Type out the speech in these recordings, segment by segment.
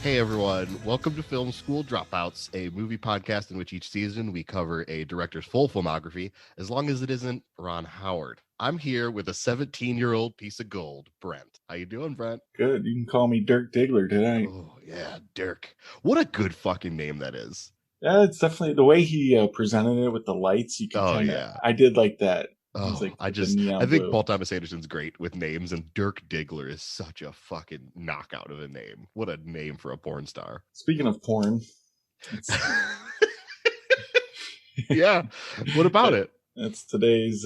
Hey everyone, welcome to Film School Dropouts, a movie podcast in which each season we cover a director's full filmography, as long as it isn't Ron Howard. I'm here with a 17-year-old piece of gold, Brent. How you doing, Brent? Good. You can call me Dirk Diggler tonight. Oh yeah, Dirk. What a good fucking name that is. Yeah, it's definitely the way he presented it with the lights. You could Oh kind of. yeah. I did like that. It was Oh, like with the neon I think blue. Paul Thomas Anderson's great with names, and Dirk Diggler is such a fucking knockout of a name. What a name for a porn star. Speaking of porn, it's Yeah. What about it? that's today's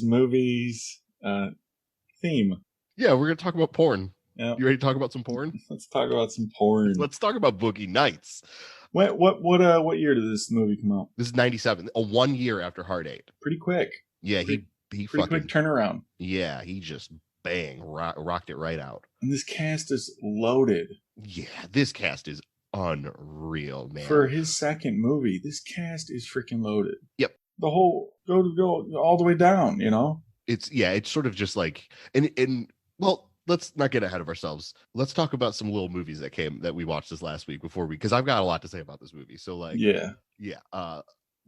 movies theme. Yeah, we're gonna talk about porn. Yeah, You ready to talk about some porn? let's talk about some porn. Let's talk about Boogie Nights. What year did this movie come out? This is 97, 1 year after Hard 8. Pretty quick. Yeah, he Pretty fucking quick turnaround. yeah, he just rocked it right out. And this cast is loaded. Yeah, this cast is unreal, man. For his second movie, this cast is freaking loaded. Yep. The whole go all the way down, It's sort of just like and well, let's not get ahead of ourselves. Let's talk about some little movies that we watched this last week because I've got a lot to say about this movie. So like Yeah.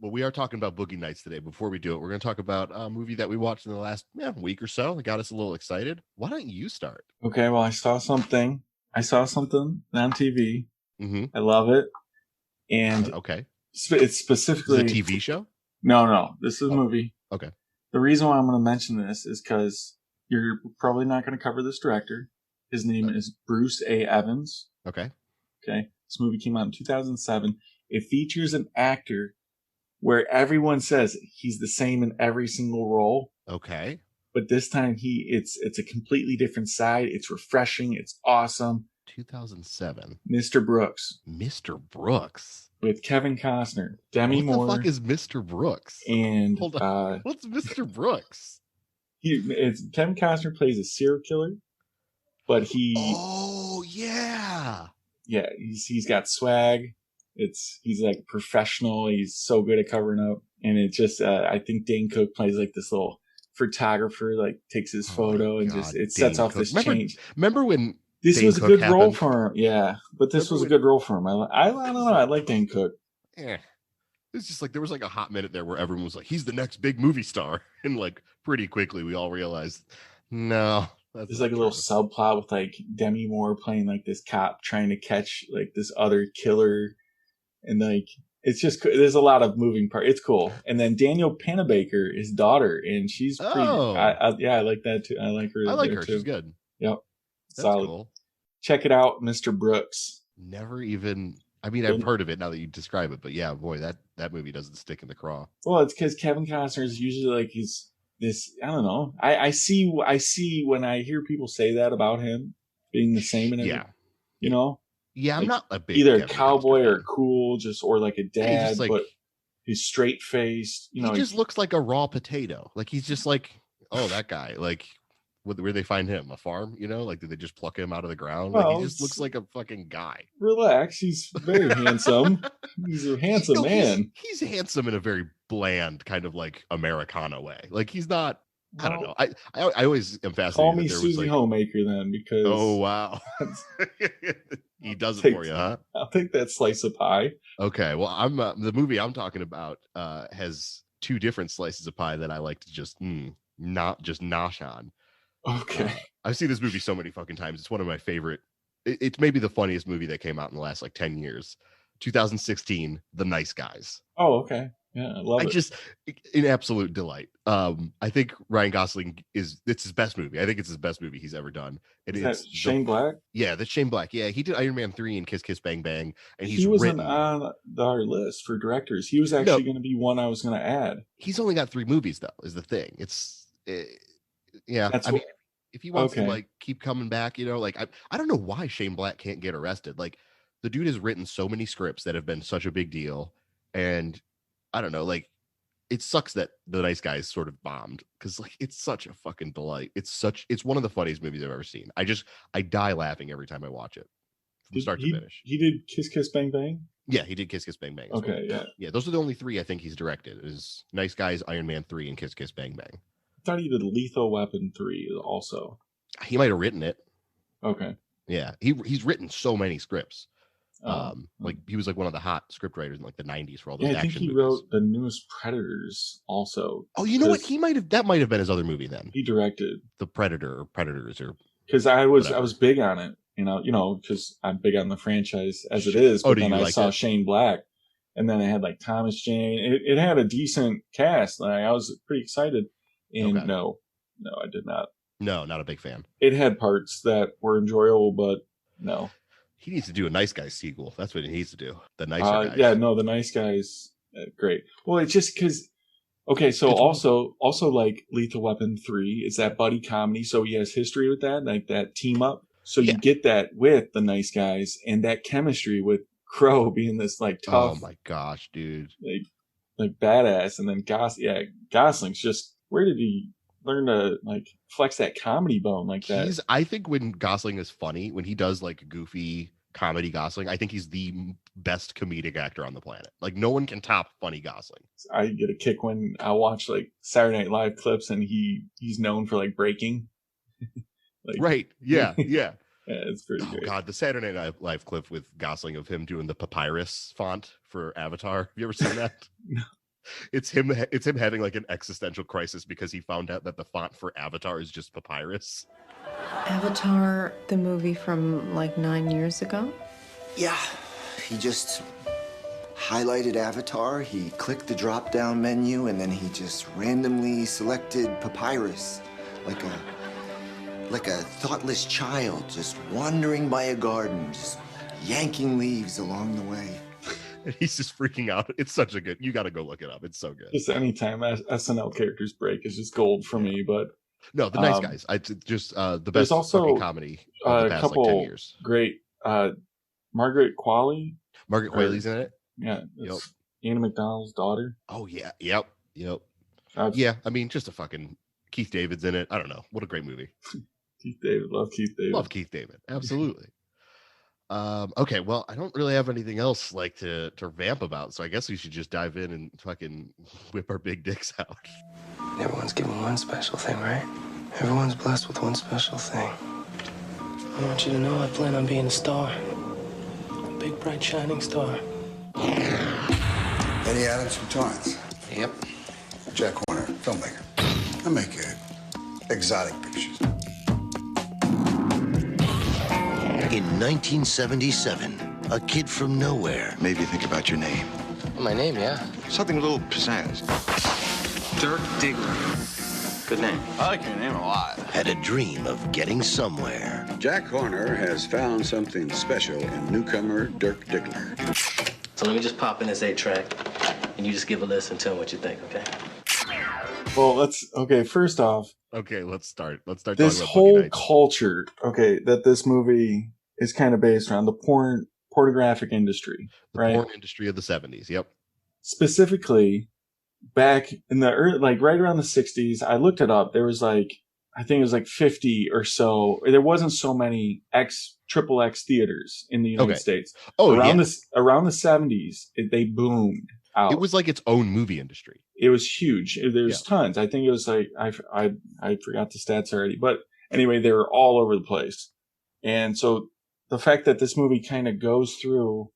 Well, we are talking about Boogie Nights today. Before we do it, we're going to talk about a movie that we watched in the last week or so. It got us a little excited. Why don't you start? Okay, well, I saw something on TV. Mm-hmm. I love it. And Okay. it's specifically Is it a TV show? No, this is a movie. Okay. The reason why I'm going to mention this is because you're probably not going to cover this director. His name is Bruce A. Evans. Okay. Okay. This movie came out in 2007. It features an actor where everyone says he's the same in every single role. Okay. But this time it's a completely different side. It's refreshing. It's awesome. 2007. Mr. Brooks. Mr. Brooks. With Kevin Costner, Demi Moore. What the fuck is Mr. Brooks? And hold on. What's Mr. Brooks? Kevin Costner plays a serial killer, but oh yeah, he's got swag. He's like professional. He's so good at covering up, and it just I think Dane Cook plays like this little photographer, like takes his photo and just it sets off this change. Remember when this Dane was a Cook good happened? role for him? Yeah, but this was a good role for him. I don't know. I like Dane Cook. Yeah. It's just like there was like a hot minute there where everyone was like, he's the next big movie star. And like pretty quickly we all realized, no. There's like a little subplot with like Demi Moore playing like this cop trying to catch like this other killer. And like, it's just, there's a lot of moving parts. It's cool. And then Daniel Panabaker, his daughter, and she's pretty, I like that too. I like her. I like her. Too. She's good. Yep. That's solid. Cool. Check it out, Mr. Brooks. Never even... I've heard of it now that you describe it, but yeah, boy, that movie doesn't stick in the craw. Well, it's because Kevin Costner is usually like he's this. I don't know. I see when I hear people say that about him being the same in every, Yeah, I'm like, not a big either Kevin a cowboy Costner or cool, or like a dad, he's like, but he's straight faced. He just looks like a raw potato. Like he's just like, oh, that guy. Like, where they find him? A farm? Like, did they just pluck him out of the ground? Well, like, he just looks like a fucking guy. Relax. He's very handsome. He's a handsome man. He's handsome in a very bland kind of like Americana way. Like he's not. I don't know. I always am fascinated. Call me Susie Homemaker then, because oh wow, he does it for you, huh? I'll take that slice of pie. Okay, well, I'm the movie I'm talking about has two different slices of pie that I like to just not just nosh on. Okay. I've seen this movie so many fucking times. It's one of my favorite. It's maybe the funniest movie that came out in the last like 10 years. 2016, The Nice Guys. Oh, okay. Yeah, I love it. Just an absolute delight. I think Ryan Gosling it's his best movie. I think it's his best movie he's ever done. It's Shane Black? Yeah, that's Shane Black. Yeah, he did Iron Man 3 and Kiss Kiss Bang Bang. And he wasn't on our list for directors. He was actually going to be one I was going to add. He's only got 3 movies though, is the thing. Yeah, if he wants to like keep coming back, like I don't know why Shane Black can't get arrested. Like the dude has written so many scripts that have been such a big deal, and I don't know, like it sucks that The Nice Guys sort of bombed because like it's such a fucking delight. It's one of the funniest movies I've ever seen. I die laughing every time I watch it from start to finish. He did Kiss Kiss Bang Bang? Yeah, he did Kiss Kiss Bang Bang. Okay, well. Yeah, those are the only 3 I think he's directed. Is Nice Guys, Iron Man 3, and Kiss Kiss Bang Bang. I thought he did Lethal Weapon 3 also. He might have written it. Okay. Yeah, he's written so many scripts. Oh, Like he was like one of the hot script writers in like the 90s for all yeah, those I think action he movies. wrote the newest Predators also. Oh, you know what? That might have been his other movie then. He directed The Predator or Predators or because I was whatever. big on it. Because I'm big on the franchise as it Shit. is. Oh, But did then you I like saw it? Shane Black, and then it had like Thomas Jane. It had a decent cast. Like, I was pretty excited. And Okay. no, I did not. No, not a big fan. It had parts that were enjoyable, but no. He needs to do a Nice Guys sequel. That's what he needs to do. The Nicer Guys. Yeah, no, the Nice Guys, great. Well, it's just because. Okay, so also like Lethal Weapon 3 is that buddy comedy, so he has history with that, like that team up. So you get that with the Nice Guys and that chemistry with Crow being this like tough. Oh my gosh, dude! Like badass, and then Gosling's just, where did he learn to like flex that comedy bone like that? I think when Gosling is funny, when he does like goofy comedy Gosling, I think he's the best comedic actor on the planet. Like no one can top funny Gosling. I get a kick when I watch like Saturday Night Live clips and he's known for like breaking. Like, right. Yeah. Yeah. Yeah, it's pretty great. God, the Saturday Night Live clip with Gosling of him doing the papyrus font for Avatar. Have you ever seen that? No. It's him having like an existential crisis because he found out that the font for Avatar is just papyrus. Avatar, the movie from like 9 years ago? Yeah, he just highlighted Avatar, he clicked the drop-down menu, and then he just randomly selected papyrus, like a thoughtless child just wandering by a garden, just yanking leaves along the way. And he's just freaking out. It's such a good, you got to go look it up. It's so good. Just anytime SNL characters break is just gold for me, but no, the Nice Guys. I just the best also fucking comedy of the past couple like 10 years. Great Margaret Qualley. Margaret Qualley's in it. Yeah. Anna McDonald's daughter. Oh yeah. Yep. Yeah, I mean, just a fucking Keith David's in it. I don't know. What a great movie. Keith David. Love Keith David. Absolutely. Okay, well, I don't really have anything else like to vamp about, so I guess we should just dive in and fucking whip our big dicks out. Everyone's given one special thing, right? Everyone's blessed with one special thing. I want you to know I plan on being a star. A big, bright, shining star. Eddie Adams from Torrance. Yep. Jack Warner, filmmaker. I make exotic pictures. In 1977, a kid from nowhere. Maybe think about your name. My name, yeah. Something a little pizzazz. Dirk Diggler. Good name. I like your name a lot. Had a dream of getting somewhere. Jack Horner has found something special in newcomer Dirk Diggler. So let me just pop in this 8-track, and you just give a listen and tell me what you think, okay? Well, first off. Okay, let's start. This whole culture, that this movie is kind of based around the pornographic industry, right? Porn industry of the 70s. Yep. Specifically, back in the early, like right around the 60s, I looked it up. There was like, I think it was like 50 or so. There wasn't so many triple X theaters in the United States. Oh, around the 70s, they boomed out. It was like its own movie industry. It was huge. There's tons. I think it was like, I forgot the stats already, but anyway, they were all over the place. And so the fact that this movie kind of goes through,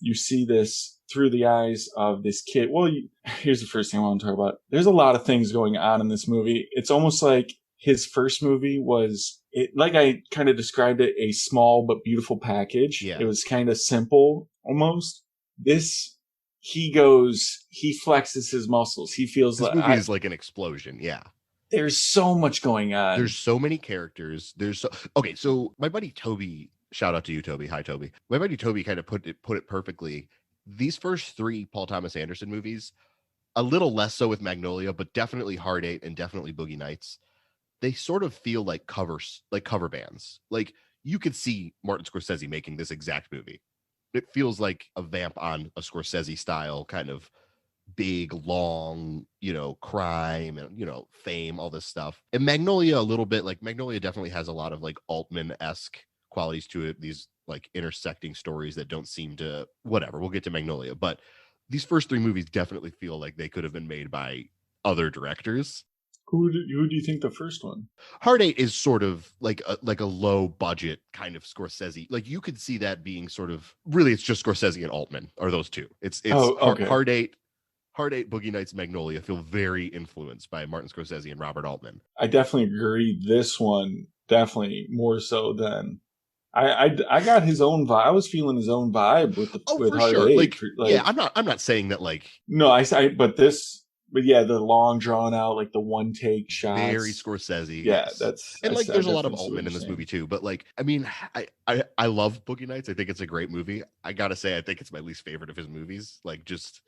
you see this through the eyes of this kid. Well, here's the first thing I want to talk about. There's a lot of things going on in this movie. It's almost like his first movie was, like I kind of described it, a small but beautiful package. Yeah. It was kind of simple almost. He flexes his muscles. He feels this movie is like an explosion. Yeah. There's so much going on. There's so many characters. So my buddy Toby, shout out to you, Toby. Hi, Toby. My buddy Toby kind of put it perfectly. These first three Paul Thomas Anderson movies, a little less so with Magnolia, but definitely Hard Eight and definitely Boogie Nights, they sort of feel like cover bands. Like you could see Martin Scorsese making this exact movie. It feels like a vamp on a Scorsese style kind of big, long, crime and, fame, all this stuff. And Magnolia, a little bit, like Magnolia definitely has a lot of like Altman-esque qualities to it. These like intersecting stories that don't seem to, whatever, we'll get to Magnolia. But these first three movies definitely feel like they could have been made by other directors. Who do you think the first one? Hard Eight is sort of like a low budget kind of Scorsese. Like you could see that being sort of really it's just Scorsese and Altman are those two. It's okay. Hard Eight, Boogie Nights, Magnolia feel very influenced by Martin Scorsese and Robert Altman. I definitely agree. This one definitely more so than I got his own vibe. I was feeling his own vibe with Hard sure. Eight. Yeah, I'm not saying that like no, but yeah, the long drawn out, like the one take shots. Very Scorsese. Yeah, yes. There's a lot of Altman in this movie too. But like, I mean, I love Boogie Nights. I think it's a great movie. I gotta say, I think it's my least favorite of his movies. Like just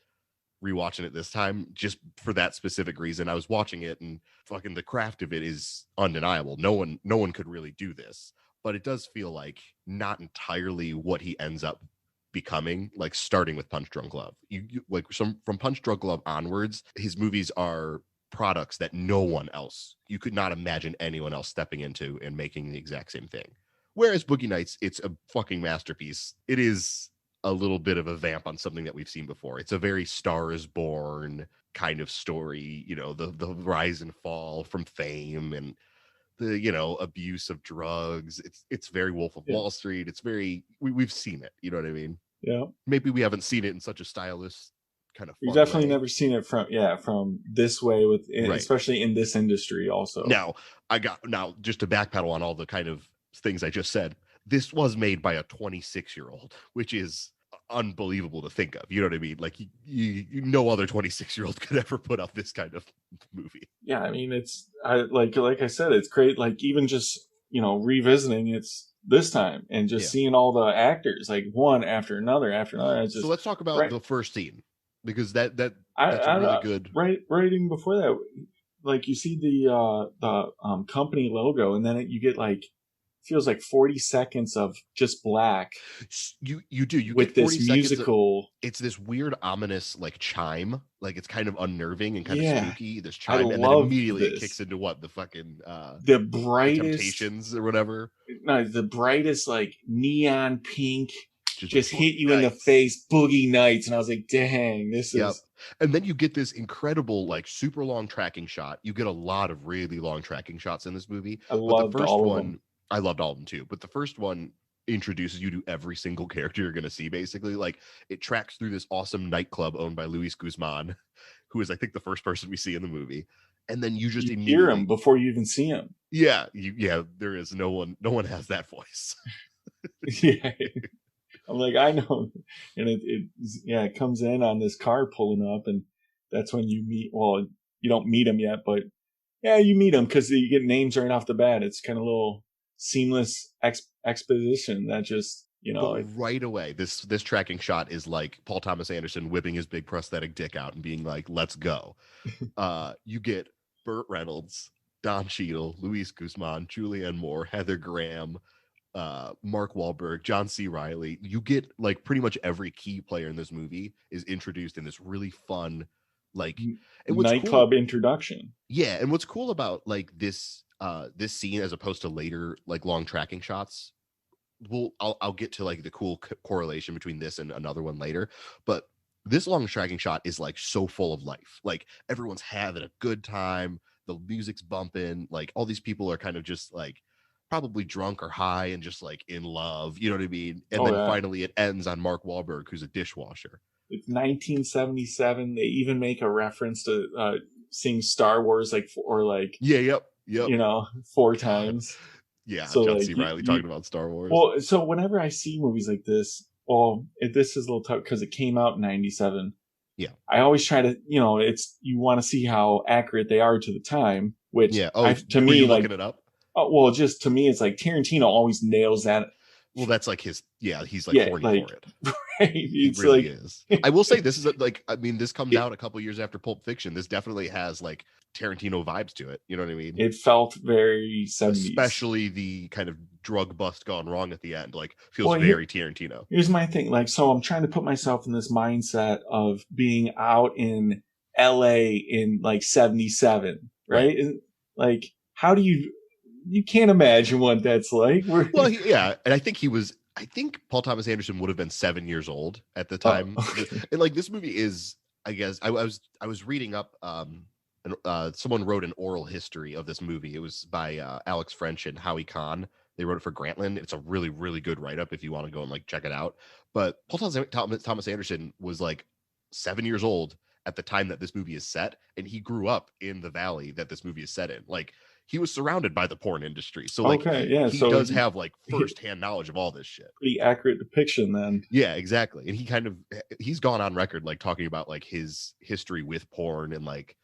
rewatching it this time, just for that specific reason. I was watching it and fucking the craft of it is undeniable. No one could really do this. But it does feel like not entirely what he ends up becoming, like starting with Punch Drunk Love. You like from Punch Drunk Love onwards, his movies are products that no one else, you could not imagine anyone else stepping into and making the exact same thing. Whereas Boogie Nights, it's a fucking masterpiece. It is a little bit of a vamp on something that we've seen before. It's a very Star is Born kind of story, the rise and fall from fame and the abuse of drugs. It's very Wolf of Wall Street. It's very we've seen it, you know what I mean? Yeah, maybe we haven't seen it in such a stylish kind of we've definitely never seen it from this way with especially in this industry also. Now just to backpedal on all the kind of things I just said, this was made by a 26-year-old, which is unbelievable to think of, you know what I mean? Like you no other 26-year-old could ever put out this kind of movie. Yeah, I mean like I said, it's great. Like even just revisiting it's this time and just seeing all the actors like one after another. It's just, so let's talk about the first scene, because that's really good. Writing before that, like you see the company logo, and then you get like feels like 40 seconds of just black. You with get 40 this musical. It's this weird ominous like chime, like it's kind of unnerving and kind of spooky. This chime, and then immediately it kicks into what the fucking the brightest Temptations or whatever. No, the brightest like neon pink. Just hit you in the face, Boogie Nights, and I was like, "Dang, this is." And then you get this incredible, like, super long tracking shot. You get a lot of really long tracking shots in this movie. I loved all of them. I loved all of them too, but the first one introduces you to every single character you're going to see. Basically, like it tracks through this awesome nightclub owned by Luis Guzman, who is, I think, the first person we see in the movie. And then you just immediately hear him before you even see him. Yeah, there is no one has that voice. Yeah. I'm like, I know. And it comes in on this car pulling up, and that's when you meet, well, you don't meet him yet, but yeah, you meet him because you get names right off the bat. It's kind of a little seamless exposition that just, But right away, this tracking shot is like Paul Thomas Anderson whipping his big prosthetic dick out and being like, let's go. You get Burt Reynolds, Don Cheadle, Luis Guzman, Julianne Moore, Heather Graham, Mark Wahlberg, John C. Reilly. You get like pretty much every key player in this movie is introduced in this really fun, like nightclub introduction. Yeah, and what's cool about like this scene as opposed to later like long tracking shots, I'll get to like the cool correlation between this and another one later, but this long tracking shot is like so full of life. Like everyone's having a good time, the music's bumping, like all these people are kind of just like probably drunk or high and just like in love, you know what I mean? And then finally it ends on Mark Wahlberg, who's a dishwasher. It's 1977. They even make a reference to seeing Star Wars like yep 4 times. Yeah, so John C. Reilly talking about Star Wars. Well, so whenever I see movies like this, this is a little tough because it came out in 97. Yeah, I always try to, you want to see how accurate they are to the time. Which to me, like, looking it up. Oh, well, just to me, it's like Tarantino always nails that. Well, that's like he's like horny for it. Right. He really is. I will say this is this comes out a couple years after Pulp Fiction. This definitely has like Tarantino vibes to it. You know what I mean? It felt very 70s. Especially the kind of drug bust gone wrong at the end. Like feels very Tarantino. Here's my thing. Like, so I'm trying to put myself in this mindset of being out in LA in like 77, right? And like, how do you can't imagine what that's like. Well, and I think Paul Thomas Anderson would have been 7 years old at the time. And like this movie is, I guess, I was reading up someone wrote an oral history of this movie. It was by Alex French and Howie Kahn. They wrote it for Grantland. It's a really, really good write-up if you want to go and like check it out. But Paul Thomas Anderson was like 7 years old at the time that this movie is set, and he grew up in the valley that this movie is set in. Like, he was surrounded by the porn industry, so like he does have like firsthand knowledge of all this shit. Pretty accurate depiction then. Yeah, exactly. And he's gone on record like talking about like his history with porn and like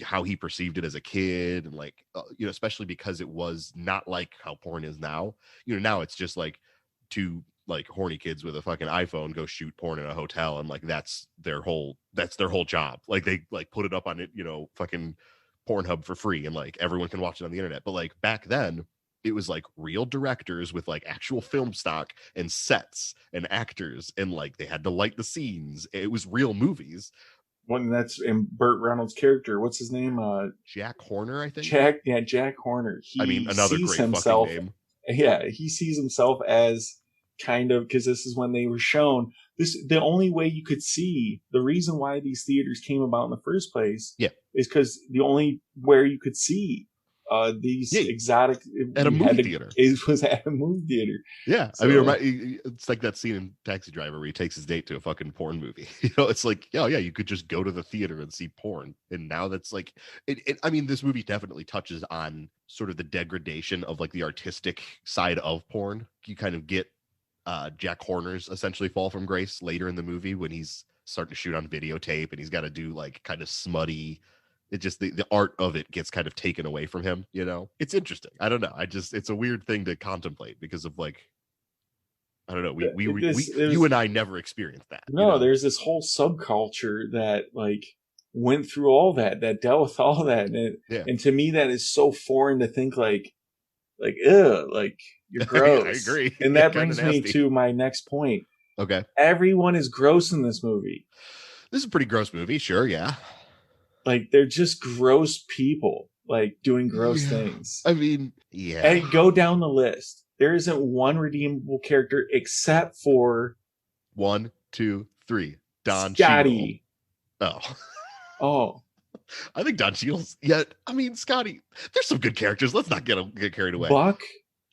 how he perceived it as a kid, and like especially because it was not like how porn is now. Now it's just like two like horny kids with a fucking iPhone go shoot porn in a hotel, and like that's their whole job. Like they like put it up on it, fucking Pornhub for free, and like everyone can watch it on the internet. But like back then it was like real directors with like actual film stock and sets and actors, and like they had to light the scenes. It was real movies. One that's in Burt Reynolds' character. What's his name? Jack Horner, I think. Jack Horner. Another great fucking name. Yeah, he sees himself as kind of, because this is when they were shown this. The only way you could see, the reason why these theaters came about in the first place, is because the only where you could see these exotic at a movie theater. It was at a movie theater. Yeah, so, I mean, it's like that scene in Taxi Driver where he takes his date to a fucking porn movie. It's like, you could just go to the theater and see porn. And now that's like, I mean, this movie definitely touches on sort of the degradation of like the artistic side of porn. You kind of get Jack Horner's essentially fall from grace later in the movie when he's starting to shoot on videotape and he's got to do like kind of smutty. It just the art of it gets kind of taken away from him. It's interesting. I don't know. It's a weird thing to contemplate because of like, I don't know. You and I never experienced that. No, there's this whole subculture that like went through all that dealt with all that, and to me that is so foreign to think like you're gross. I agree. And that brings me to my next point. Okay. Everyone is gross in this movie. This is a pretty gross movie. Sure. Yeah. Like, they're just gross people, like, doing gross things. I mean, yeah. And go down the list. There isn't one redeemable character except for... 1, 2, 3. Don Scotty. Cheadle. Oh. I think Don Cheadle's... Yeah, I mean, Scotty, there's some good characters. Let's not get carried away. Buck?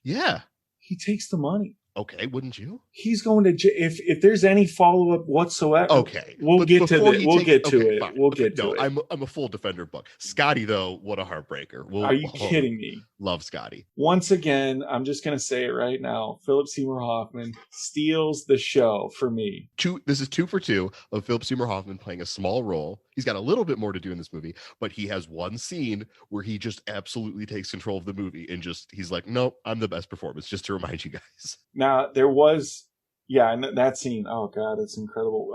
Yeah. He takes the money. Okay, wouldn't you? He's going to if there's any follow up whatsoever. Okay, we'll get to it. We'll get to it. We'll get to it. I'm a full defender of Buck. Scotty, though, what a heartbreaker. Are you kidding me? Love Scotty. Once again, I'm just going to say it right now. Philip Seymour Hoffman steals the show for me. This is 2 for 2 of Philip Seymour Hoffman playing a small role. He's got a little bit more to do in this movie, but he has one scene where he just absolutely takes control of the movie and he's like, nope, I'm the best performance, just to remind you guys. Now, there was, that scene. Oh, God, it's incredible.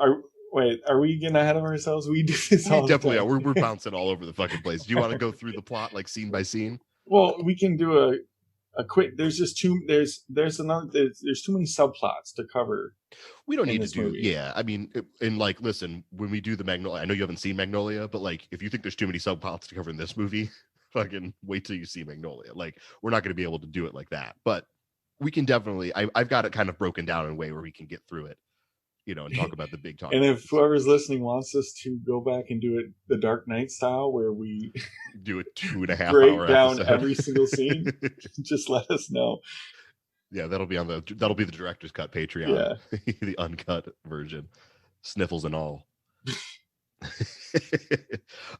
Are we getting ahead of ourselves? We do this all the time. Definitely are. We're bouncing all over the fucking place. Do you want to go through the plot, like, scene by scene? Well, we can do a quick. There's just too many subplots to cover. We don't need to do. Movie. Yeah, I mean, and like, listen, when we do the Magnolia, I know you haven't seen Magnolia, but like, if you think there's too many subplots to cover in this movie, fucking wait till you see Magnolia. Like, we're not going to be able to do it like that, but we can definitely. I've got it kind of broken down in a way where we can get through it, and talk about the big talk. And if whoever's listening wants us to go back and do it the Dark Knight style, where we do a 2.5 break hour down episode. every single scene, just let us know. Yeah, that'll be the director's cut Patreon. Yeah. The uncut version, sniffles and all.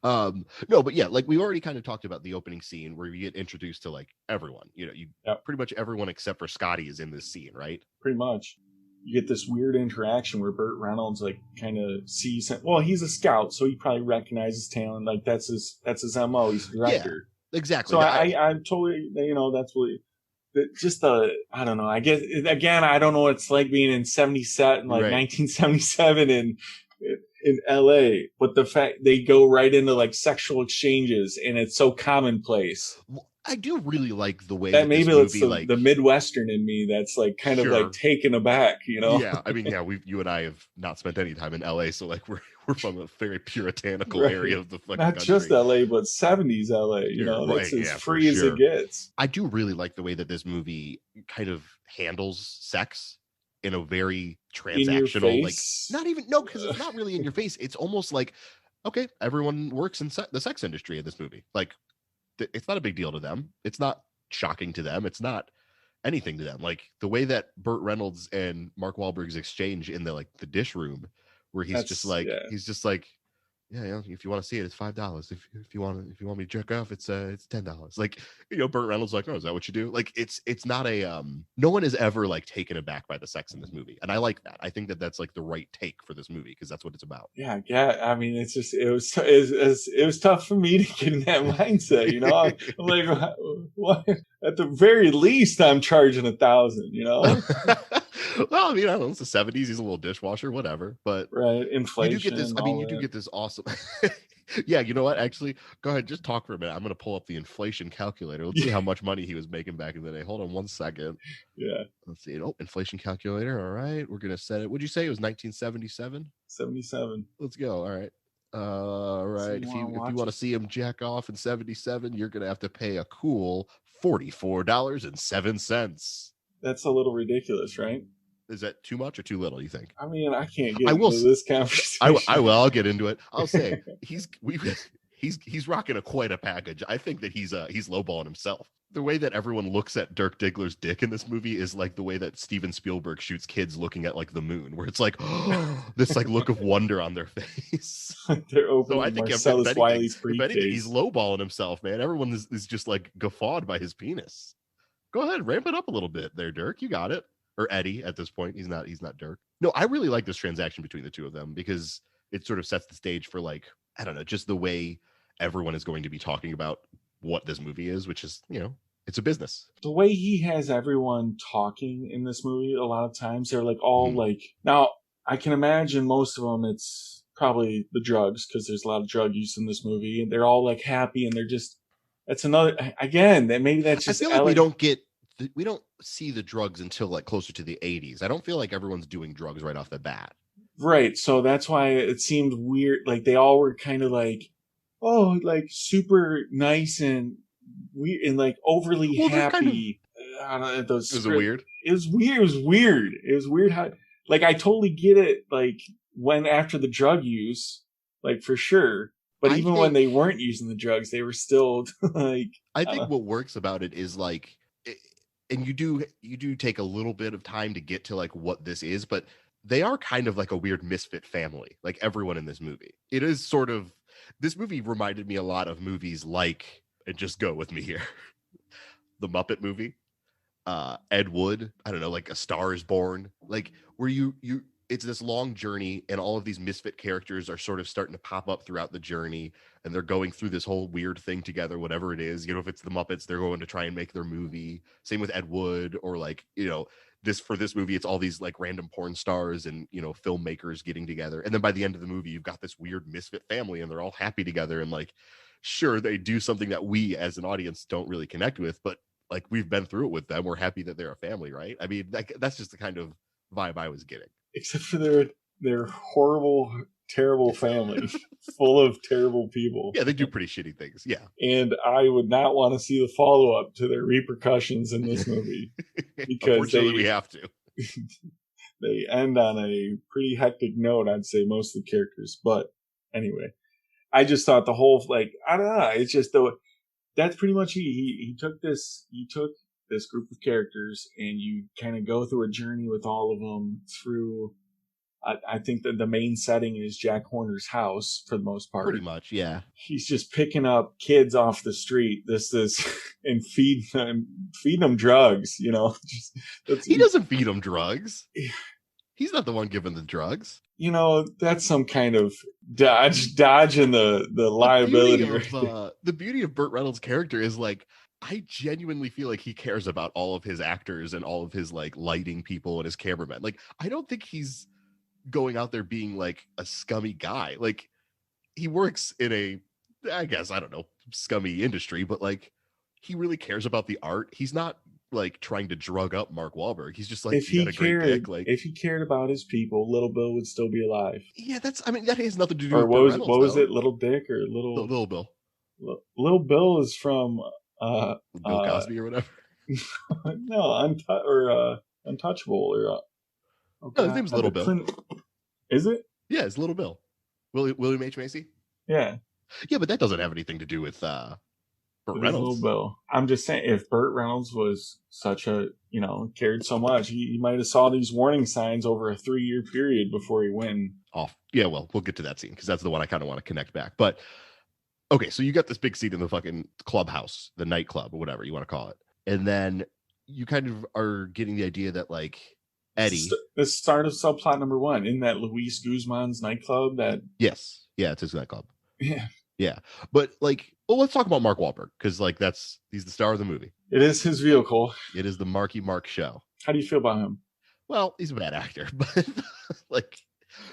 No, but yeah, like we already kind of talked about the opening scene where you get introduced to like everyone. Pretty much everyone except for Scotty is in this scene, right? Pretty much. You get this weird interaction where Burt Reynolds like kind of sees him. Well, he's a scout, so he probably recognizes talent. Like that's his MO. He's a director. Yeah, exactly. So I'm totally, that's what. I don't know. I guess again, I don't know what it's like being in 1977 in LA, but the fact they go right into like sexual exchanges and it's so commonplace. Well, I do really like the way that maybe it's the Midwestern in me that's like kind of like taken aback, Yeah, I mean, you and I have not spent any time in LA, so like we're from a very puritanical area of the fucking not country. Just LA, but 70s LA. That's as free as it gets. I do really like the way that this movie kind of handles sex in a very transactional, like not even because it's not really in your face. It's almost like okay, everyone works in the sex industry in this movie. Like, it's not a big deal to them. It's not shocking to them. It's not anything to them. Like the way that Burt Reynolds and Mark Wahlberg's exchange in the dish room, where he's just like, yeah, if you want to see it, it's $5. If you want me to jerk off, it's $10. Like, Burt Reynolds like, oh, is that what you do? Like, it's not a no one is ever like taken aback by the sex in this movie, and I like that. I think that that's like the right take for this movie because that's what it's about. Yeah. I mean, it's just it was tough for me to get in that mindset. I'm like, what? At the very least, I'm charging $1,000. Well, I mean, I don't know, it's the 70s. He's a little dishwasher, whatever. But right, inflation. You do get this. I mean, you do get this awesome. Yeah, you know what? Actually, go ahead. Just talk for a minute. I'm going to pull up the inflation calculator. Let's see how much money he was making back in the day. Hold on 1 second. Yeah. Let's see. Oh, inflation calculator. All right. We're going to set it. What'd you say? It was 1977? 77. Let's go. All right. All right. If you want to see him jack off in 77, you're going to have to pay a cool $44.07. That's a little ridiculous, right? Is that too much or too little, you think? I mean, I can't get into this conversation. I will. I'll get into it. I'll say he's rocking quite a package. I think that he's lowballing himself. The way that everyone looks at Dirk Diggler's dick in this movie is like the way that Steven Spielberg shoots kids looking at like the moon, where it's like this like look of wonder on their face. They're opening Marcellus Wiley's briefcase. If anything, he's lowballing himself, man. Everyone is just like guffawed by his penis. Go ahead, ramp it up a little bit there, Dirk. You got it. Or Eddie at this point. He's not Dirk. No, I really like this transaction between the two of them because it sort of sets the stage for like, I don't know, just the way everyone is going to be talking about what this movie is, which is, it's a business. The way he has everyone talking in this movie, a lot of times they're like all like, now I can imagine most of them, it's probably the drugs because there's a lot of drug use in this movie and they're all like happy and they're just, that's another, again, that maybe that's just, I feel like we don't see the drugs until like closer to the 80s. I don't feel like everyone's doing drugs right off the bat. Right. So that's why it seemed weird. Like they all were kind of like, oh, like super nice and weird and like overly happy. I don't know, was it weird? It was weird. It was weird how, like, I totally get it. Like when after the drug use, like for sure. But when they weren't using the drugs, they were still like, I think what works about it is like, and you do take a little bit of time to get to like what this is, but they are kind of like a weird misfit family, like everyone in this movie. It is sort of, this movie reminded me a lot of movies like, and just go with me here, the Muppet movie, Ed Wood, I don't know, like A Star is Born, like where you it's this long journey and all of these misfit characters are sort of starting to pop up throughout the journey and they're going through this whole weird thing together, whatever it is. If it's the Muppets, they're going to try and make their movie. Same with Ed Wood, or like, for this movie, it's all these like random porn stars and, filmmakers getting together. And then by the end of the movie, you've got this weird misfit family and they're all happy together. And like, sure, they do something that we as an audience don't really connect with, but like we've been through it with them. We're happy that they're a family, right? I mean, that's just the kind of vibe I was getting. Except for their horrible, terrible family full of terrible people. Yeah, they do pretty shitty things. Yeah. And I would not want to see the follow-up to their repercussions in this movie. Because we have to. They end on a pretty hectic note, I'd say, most of the characters. But anyway, I just thought the whole, like, I don't know, it's just that's pretty much he took this group of characters and you kind of go through a journey with all of them through, I think that the main setting is Jack Horner's house for the most part. Pretty much, yeah. He's just picking up kids off the street, and feeding them drugs, He doesn't feed them drugs. He's not the one giving the drugs. That's some kind of dodging the liability. The beauty of Burt Reynolds' character is like, I genuinely feel like he cares about all of his actors and all of his like lighting people and his cameramen. Like, I don't think he's going out there being like a scummy guy. Like, he works in a, I guess, I don't know, scummy industry, but like, he really cares about the art. He's not like trying to drug up Mark Wahlberg. He's just like, if he cared about his people, Little Bill would still be alive. Yeah, that has nothing to do with Burt Reynolds, what was it, Little Dick or Little Bill? Little Bill is from Bill Cosby or whatever. No, Untouchable or no, his name's Little Bill. Is it? Yeah, it's Little Bill. William H. Macy. Yeah. Yeah, but that doesn't have anything to do with Burt Reynolds. Bill. I'm just saying, if Burt Reynolds was such a, cared so much, he might have saw these warning signs over a 3-year period before he went off. Yeah, well, we'll get to that scene because that's the one I kind of want to connect back. But okay, so you got this big scene in the fucking clubhouse, the nightclub or whatever you want to call it. And then you kind of are getting the idea that like Eddie. The start of subplot number 1 in that Luis Guzman's nightclub. Yes. Yeah, it's his nightclub. Yeah. Yeah. But like, well, let's talk about Mark Wahlberg because like he's the star of the movie. It is his vehicle. It is the Marky Mark show. How do you feel about him? Well, he's a bad actor, but like.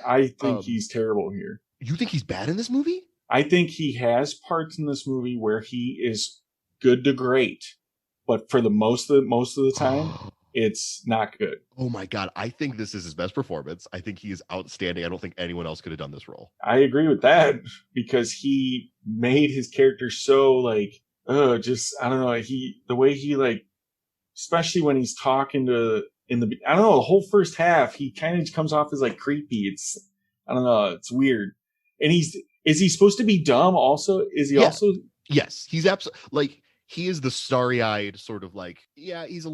I think he's terrible here. You think he's bad in this movie? I think he has parts in this movie where he is good to great, but for the most of the time, it's not good. Oh my God. I think this is his best performance. I think he is outstanding. I don't think anyone else could have done this role. I agree with that because he made his character so like, I don't know. The way he like, especially when he's talking to, I don't know, the whole first half, he kind of comes off as like creepy. I don't know. It's weird. And is he supposed to be dumb also? Is he also? Yes. He's absolutely like, he is the starry-eyed sort of like, yeah, he's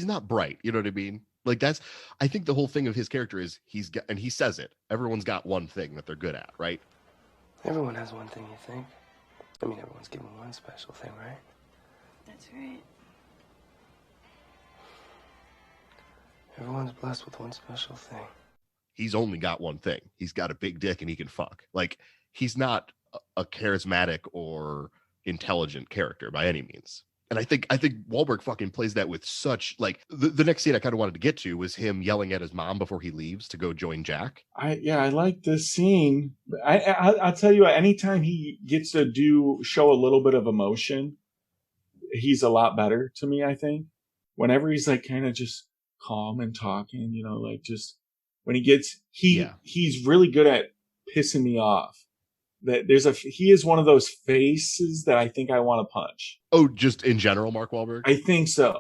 not bright. You know what I mean? Like I think the whole thing of his character is and he says it. Everyone's got one thing that they're good at, right? Everyone has one thing, you think? I mean, everyone's given one special thing, right? That's right. Everyone's blessed with one special thing. He's only got one thing. He's got a big dick and he can fuck. Like, he's not a charismatic or intelligent character by any means. And I think Wahlberg fucking plays that with such like the next scene I kind of wanted to get to was him yelling at his mom before he leaves to go join Jack. I like this scene. I'll tell you what, anytime he gets to show a little bit of emotion, he's a lot better to me, I think. Whenever he's like kind of just calm and talking, like just when he's really good at pissing me off. That he is one of those faces that I think I want to punch. Oh, just in general, Mark Wahlberg? I think so.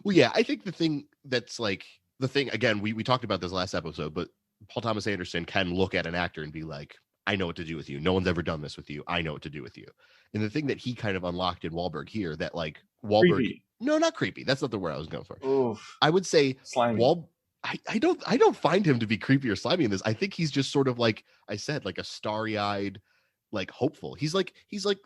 Well, yeah, I think the thing that's like the thing again, we talked about this last episode, but Paul Thomas Anderson can look at an actor and be like, I know what to do with you. No one's ever done this with you. I know what to do with you. And the thing that he kind of unlocked in Wahlberg here that like Wahlberg, creepy. No, not creepy. That's not the word I was going for. Oof. I would say slimy. I don't find him to be creepy or slimy in this. I think he's just sort of like I said, like a starry-eyed, like hopeful. He's like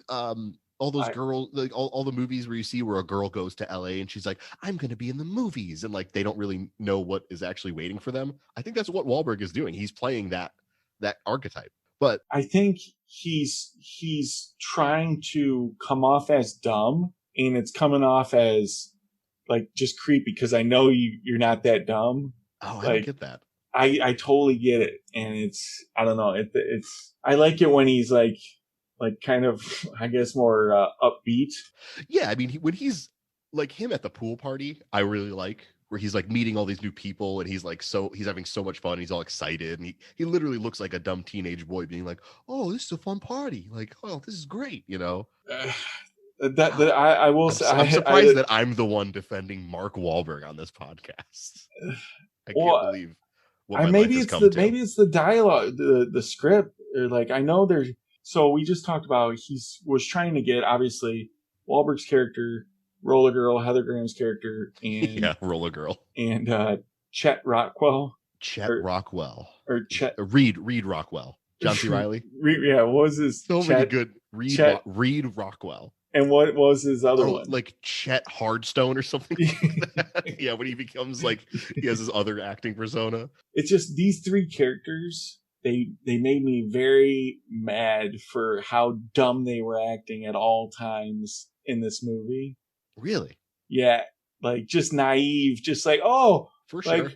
all those girls, like all the movies where you see where a girl goes to LA and she's like, I'm going to be in the movies. And like, they don't really know what is actually waiting for them. I think that's what Wahlberg is doing. He's playing that archetype. But I think he's trying to come off as dumb and it's coming off as like just creepy because I know you're not that dumb. Oh, I don't get that. I totally get it. And it's, I don't know. It's, I like it when he's like kind of, I guess more upbeat. Yeah. I mean, when he's like him at the pool party, I really like where he's like meeting all these new people and he's like, he's having so much fun. He's all excited. And he literally looks like a dumb teenage boy being like, oh, this is a fun party. Like, oh, this is great. You know, I will say, I'm surprised that I'm the one defending Mark Wahlberg on this podcast. I can't believe maybe it's the dialogue, the script. Or like I know there's. So we just talked about was trying to get obviously Wahlberg's character, Roller Girl, Heather Graham's character, and yeah, Roller Girl, and Chet Rockwell. Reed Rockwell. John C. Reilly. Yeah, what was his? Many good Reed Rockwell. And what was his other one? Like Chet Hardstone or something like that. Yeah, when he becomes like, he has his other acting persona. It's just these three characters, they made me very mad for how dumb they were acting at all times in this movie. Really? Yeah, like just naive, just like, oh, for sure.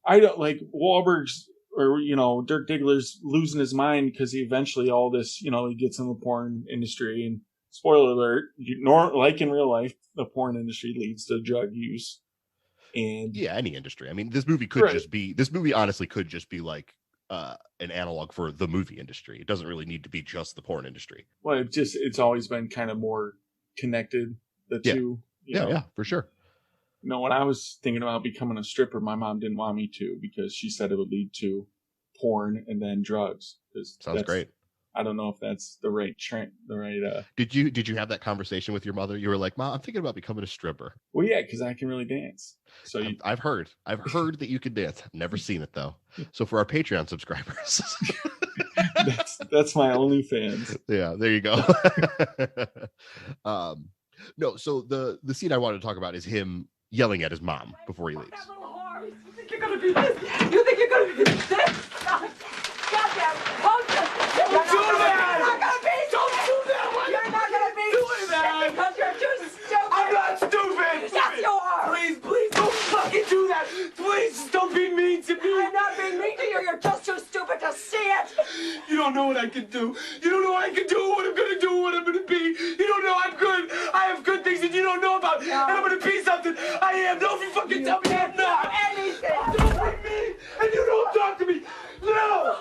I don't like Wahlberg's or, Dirk Diggler's losing his mind because he eventually all this, he gets in the porn industry and spoiler alert, like in real life, the porn industry leads to drug use. And yeah, any industry. I mean, this movie honestly could just be like an analog for the movie industry. It doesn't really need to be just the porn industry. Well, it's always been kind of more connected, the two. Yeah, for sure. When I was thinking about becoming a stripper, my mom didn't want me to because she said it would lead to porn and then drugs. Sounds great. I don't know if that's the right trend. The right. Did you have that conversation with your mother? You were like, "Mom, I'm thinking about becoming a stripper." Well, yeah, because I can really dance. So I've heard that you can dance. I've never seen it though. So for our Patreon subscribers, that's my OnlyFans. Yeah, there you go. No, so the scene I wanted to talk about is him yelling at his mom before he leaves. You think you're gonna be this? You think you're gonna be this? Goddamn punk! Don't do that! You're not gonna be. Don't do that! You're not gonna be doing that because you're too stupid. I'm not stupid. Yes, you are. Please, don't fucking do that. Please, don't be mean to me. I'm not being mean to you. You're just too stupid to see it. You don't know what I can do. You don't know what I can do. What I'm gonna do. What I'm gonna be. You don't know I'm good. I have good things that you don't know about. No. And I'm gonna be something. I am. Don't you fucking tell me I'm not. Anything. Don't like me. And you don't talk to me. No.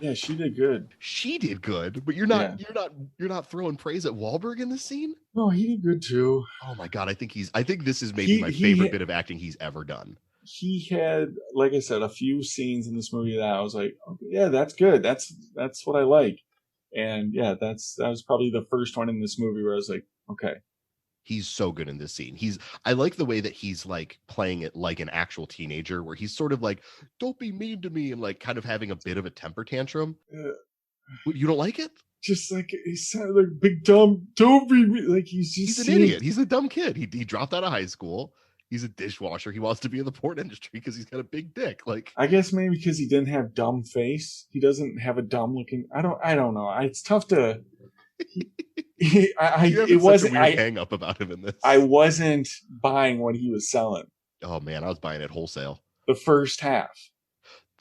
Yeah, she did good. She did good, but you're not throwing praise at Wahlberg in this scene? No, he did good too. Oh my god, I think this is maybe my favorite bit of acting he's ever done. He had, like I said, a few scenes in this movie that I was like, okay, yeah, that's good. That's what I like. And yeah, that was probably the first one in this movie where I was like, okay. He's so good in this scene. I like the way that he's like playing it like an actual teenager, where he's sort of like, don't be mean to me, and like kind of having a bit of a temper tantrum. You don't like it? Just like he sounded like big dumb. Don't be mean. Like he's an idiot. He's a dumb kid. He dropped out of high school. He's a dishwasher. He wants to be in the porn industry because he's got a big dick. Like, I guess maybe because he didn't have dumb face. He doesn't have a dumb looking. I don't know. It's tough to. It wasn't a weird hang up about him in this. I wasn't buying what he was selling. Oh man, I was buying it wholesale. The first half.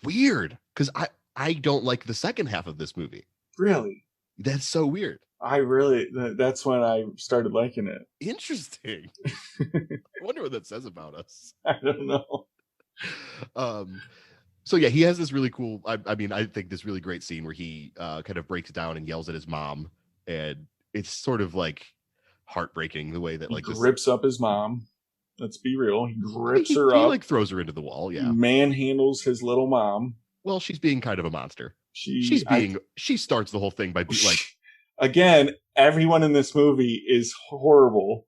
Weird, because I don't like the second half of this movie. Really? That's so weird. That's when I started liking it. Interesting. I wonder what that says about us. I don't know. So yeah, he has this really cool, I think this really great scene where he kind of breaks down and yells at his mom, and it's sort of like heartbreaking the way that like he grips up his mom. Let's be real. He grips her up. He like throws her into the wall. Yeah. Manhandles his little mom. Well, she's being kind of a monster. She starts the whole thing by being like, again, everyone in this movie is horrible.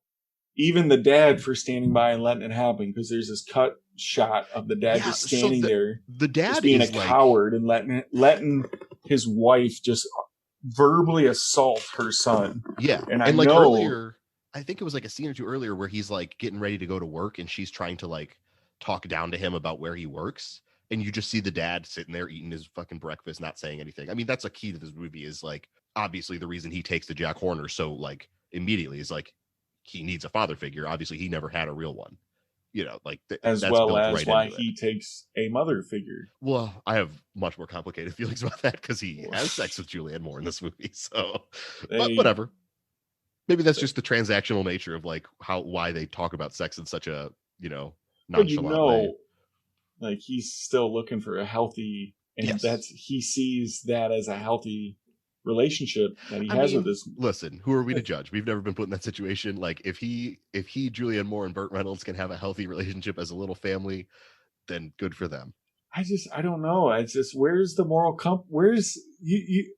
Even the dad for standing by and letting it happen, because there's this cut shot of the dad just standing there. The dad just being is a coward and letting his wife just verbally assault her son. Yeah. And like earlier, I think it was like a scene or two earlier where he's like getting ready to go to work and she's trying to like talk down to him about where he works. And you just see the dad sitting there eating his fucking breakfast, not saying anything. I mean, that's a key to this movie is like, obviously the reason he takes the Jack Horner so like immediately is like, he needs a father figure. Obviously he never had a real one, you know, like as well as why he takes a mother figure. Well, I have much more complicated feelings about that because he has sex with Julianne Moore in this movie. So, but whatever. Maybe that's just the transactional nature of like why they talk about sex in such a, you know, nonchalant way. Like he's still looking for a healthy, and he sees that as a healthy relationship that he has with this. Listen, who are we to judge? We've never been put in that situation. Like if he, Julianne Moore and Burt Reynolds can have a healthy relationship as a little family, then good for them. I don't know. It's just, where's the moral compass? Where's you?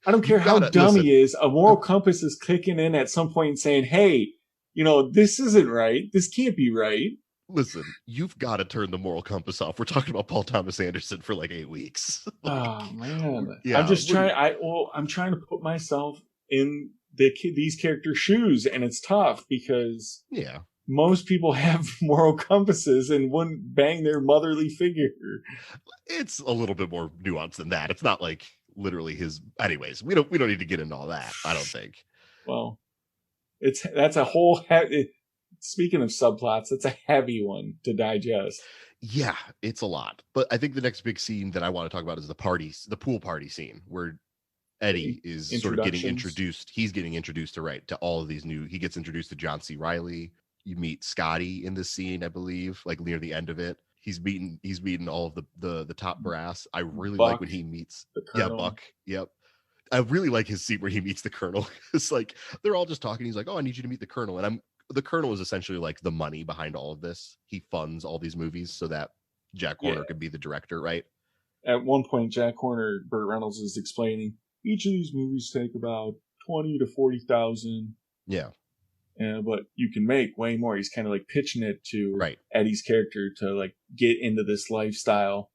I don't care how dumb he is. A moral compass is kicking in at some point and saying, hey, you know, this isn't right. This can't be right. Listen, you've got to turn the moral compass off. We're talking about Paul Thomas Anderson for like 8 weeks. Oh man, yeah, I'm just trying. I'm trying to put myself in these characters' shoes, and it's tough because most people have moral compasses and wouldn't bang their motherly figure. It's a little bit more nuanced than that. It's not like literally his. Anyways, we don't need to get into all that. I don't think. Well, that's a whole. Speaking of subplots, it's a heavy one to digest. Yeah, it's a lot. But I think the next big scene that I want to talk about is the pool party scene where Eddie is sort of getting introduced. He's getting introduced to all of these he gets introduced to John C. Reilly. You meet Scotty in this scene, I believe, like near the end of it. He's meeting all of the top brass. I really like when he meets Buck. Yep. I really like his scene where he meets the Colonel. It's like they're all just talking. He's like, "Oh, I need you to meet the Colonel," and the Colonel is essentially like the money behind all of this. He funds all these movies so that Jack Horner could be the director, right? at one point, Jack Horner, Burt Reynolds is explaining each of these movies take about 20 to 40,000. Yeah. But you can make way more. He's kind of like pitching it to Right. Eddie's character to like get into this lifestyle.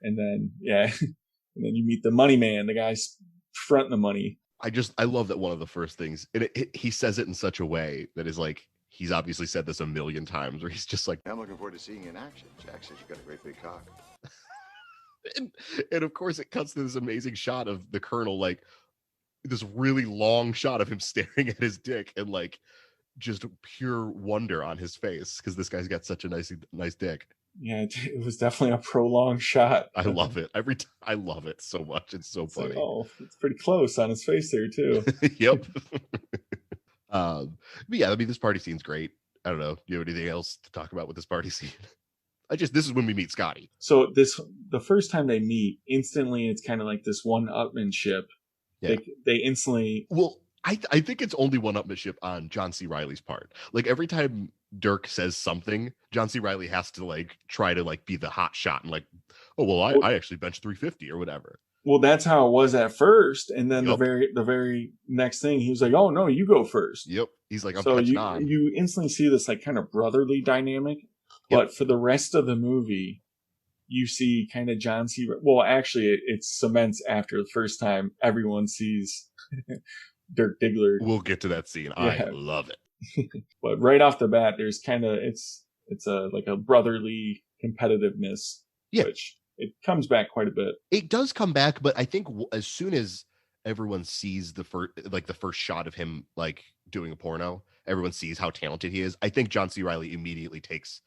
And then, and then you meet the money man, the guy's fronting the money. I love that one of the first things, and he says it in such a way that is like, he's obviously said this a million times, where he's just like, I'm looking forward to seeing you in action. Jack says you got a great big cock. and of course it cuts to this amazing shot of the Colonel, like this really long shot of him staring at his dick and like just pure wonder on his face because this guy's got such a nice dick. Yeah, it was definitely a prolonged shot. I love it. Every time I love it so much. It's so funny. Like, it's pretty close on his face there too. Yep. But yeah, I mean, this party scene's great. I don't know. Do you have anything else to talk about with this party scene? This is when we meet Scotty. So the first time they meet, instantly it's kind of like this one-upmanship. Yeah. They instantly. Well, I think it's only one-upmanship on John C. Reilly's part. Like every time Dirk says something, John C. Reilly has to like try to like be the hot shot and like, oh well, I actually benched 350 or whatever. Well, that's how it was at first, and then the very next thing he was like, "Oh no, you go first." Yep, he's like, "I'm catching on." You instantly see this like kind of brotherly dynamic, but for the rest of the movie, you see kind of John C. Well, actually, it cements after the first time everyone sees Dirk Diggler. We'll get to that scene. Yeah. I love it. But right off the bat, there's kind of it's a like a brotherly competitiveness, which it comes back quite a bit. It does come back, but I think as soon as everyone sees the first shot of him like doing a porno, everyone sees how talented he is. I think John C. Reilly immediately takes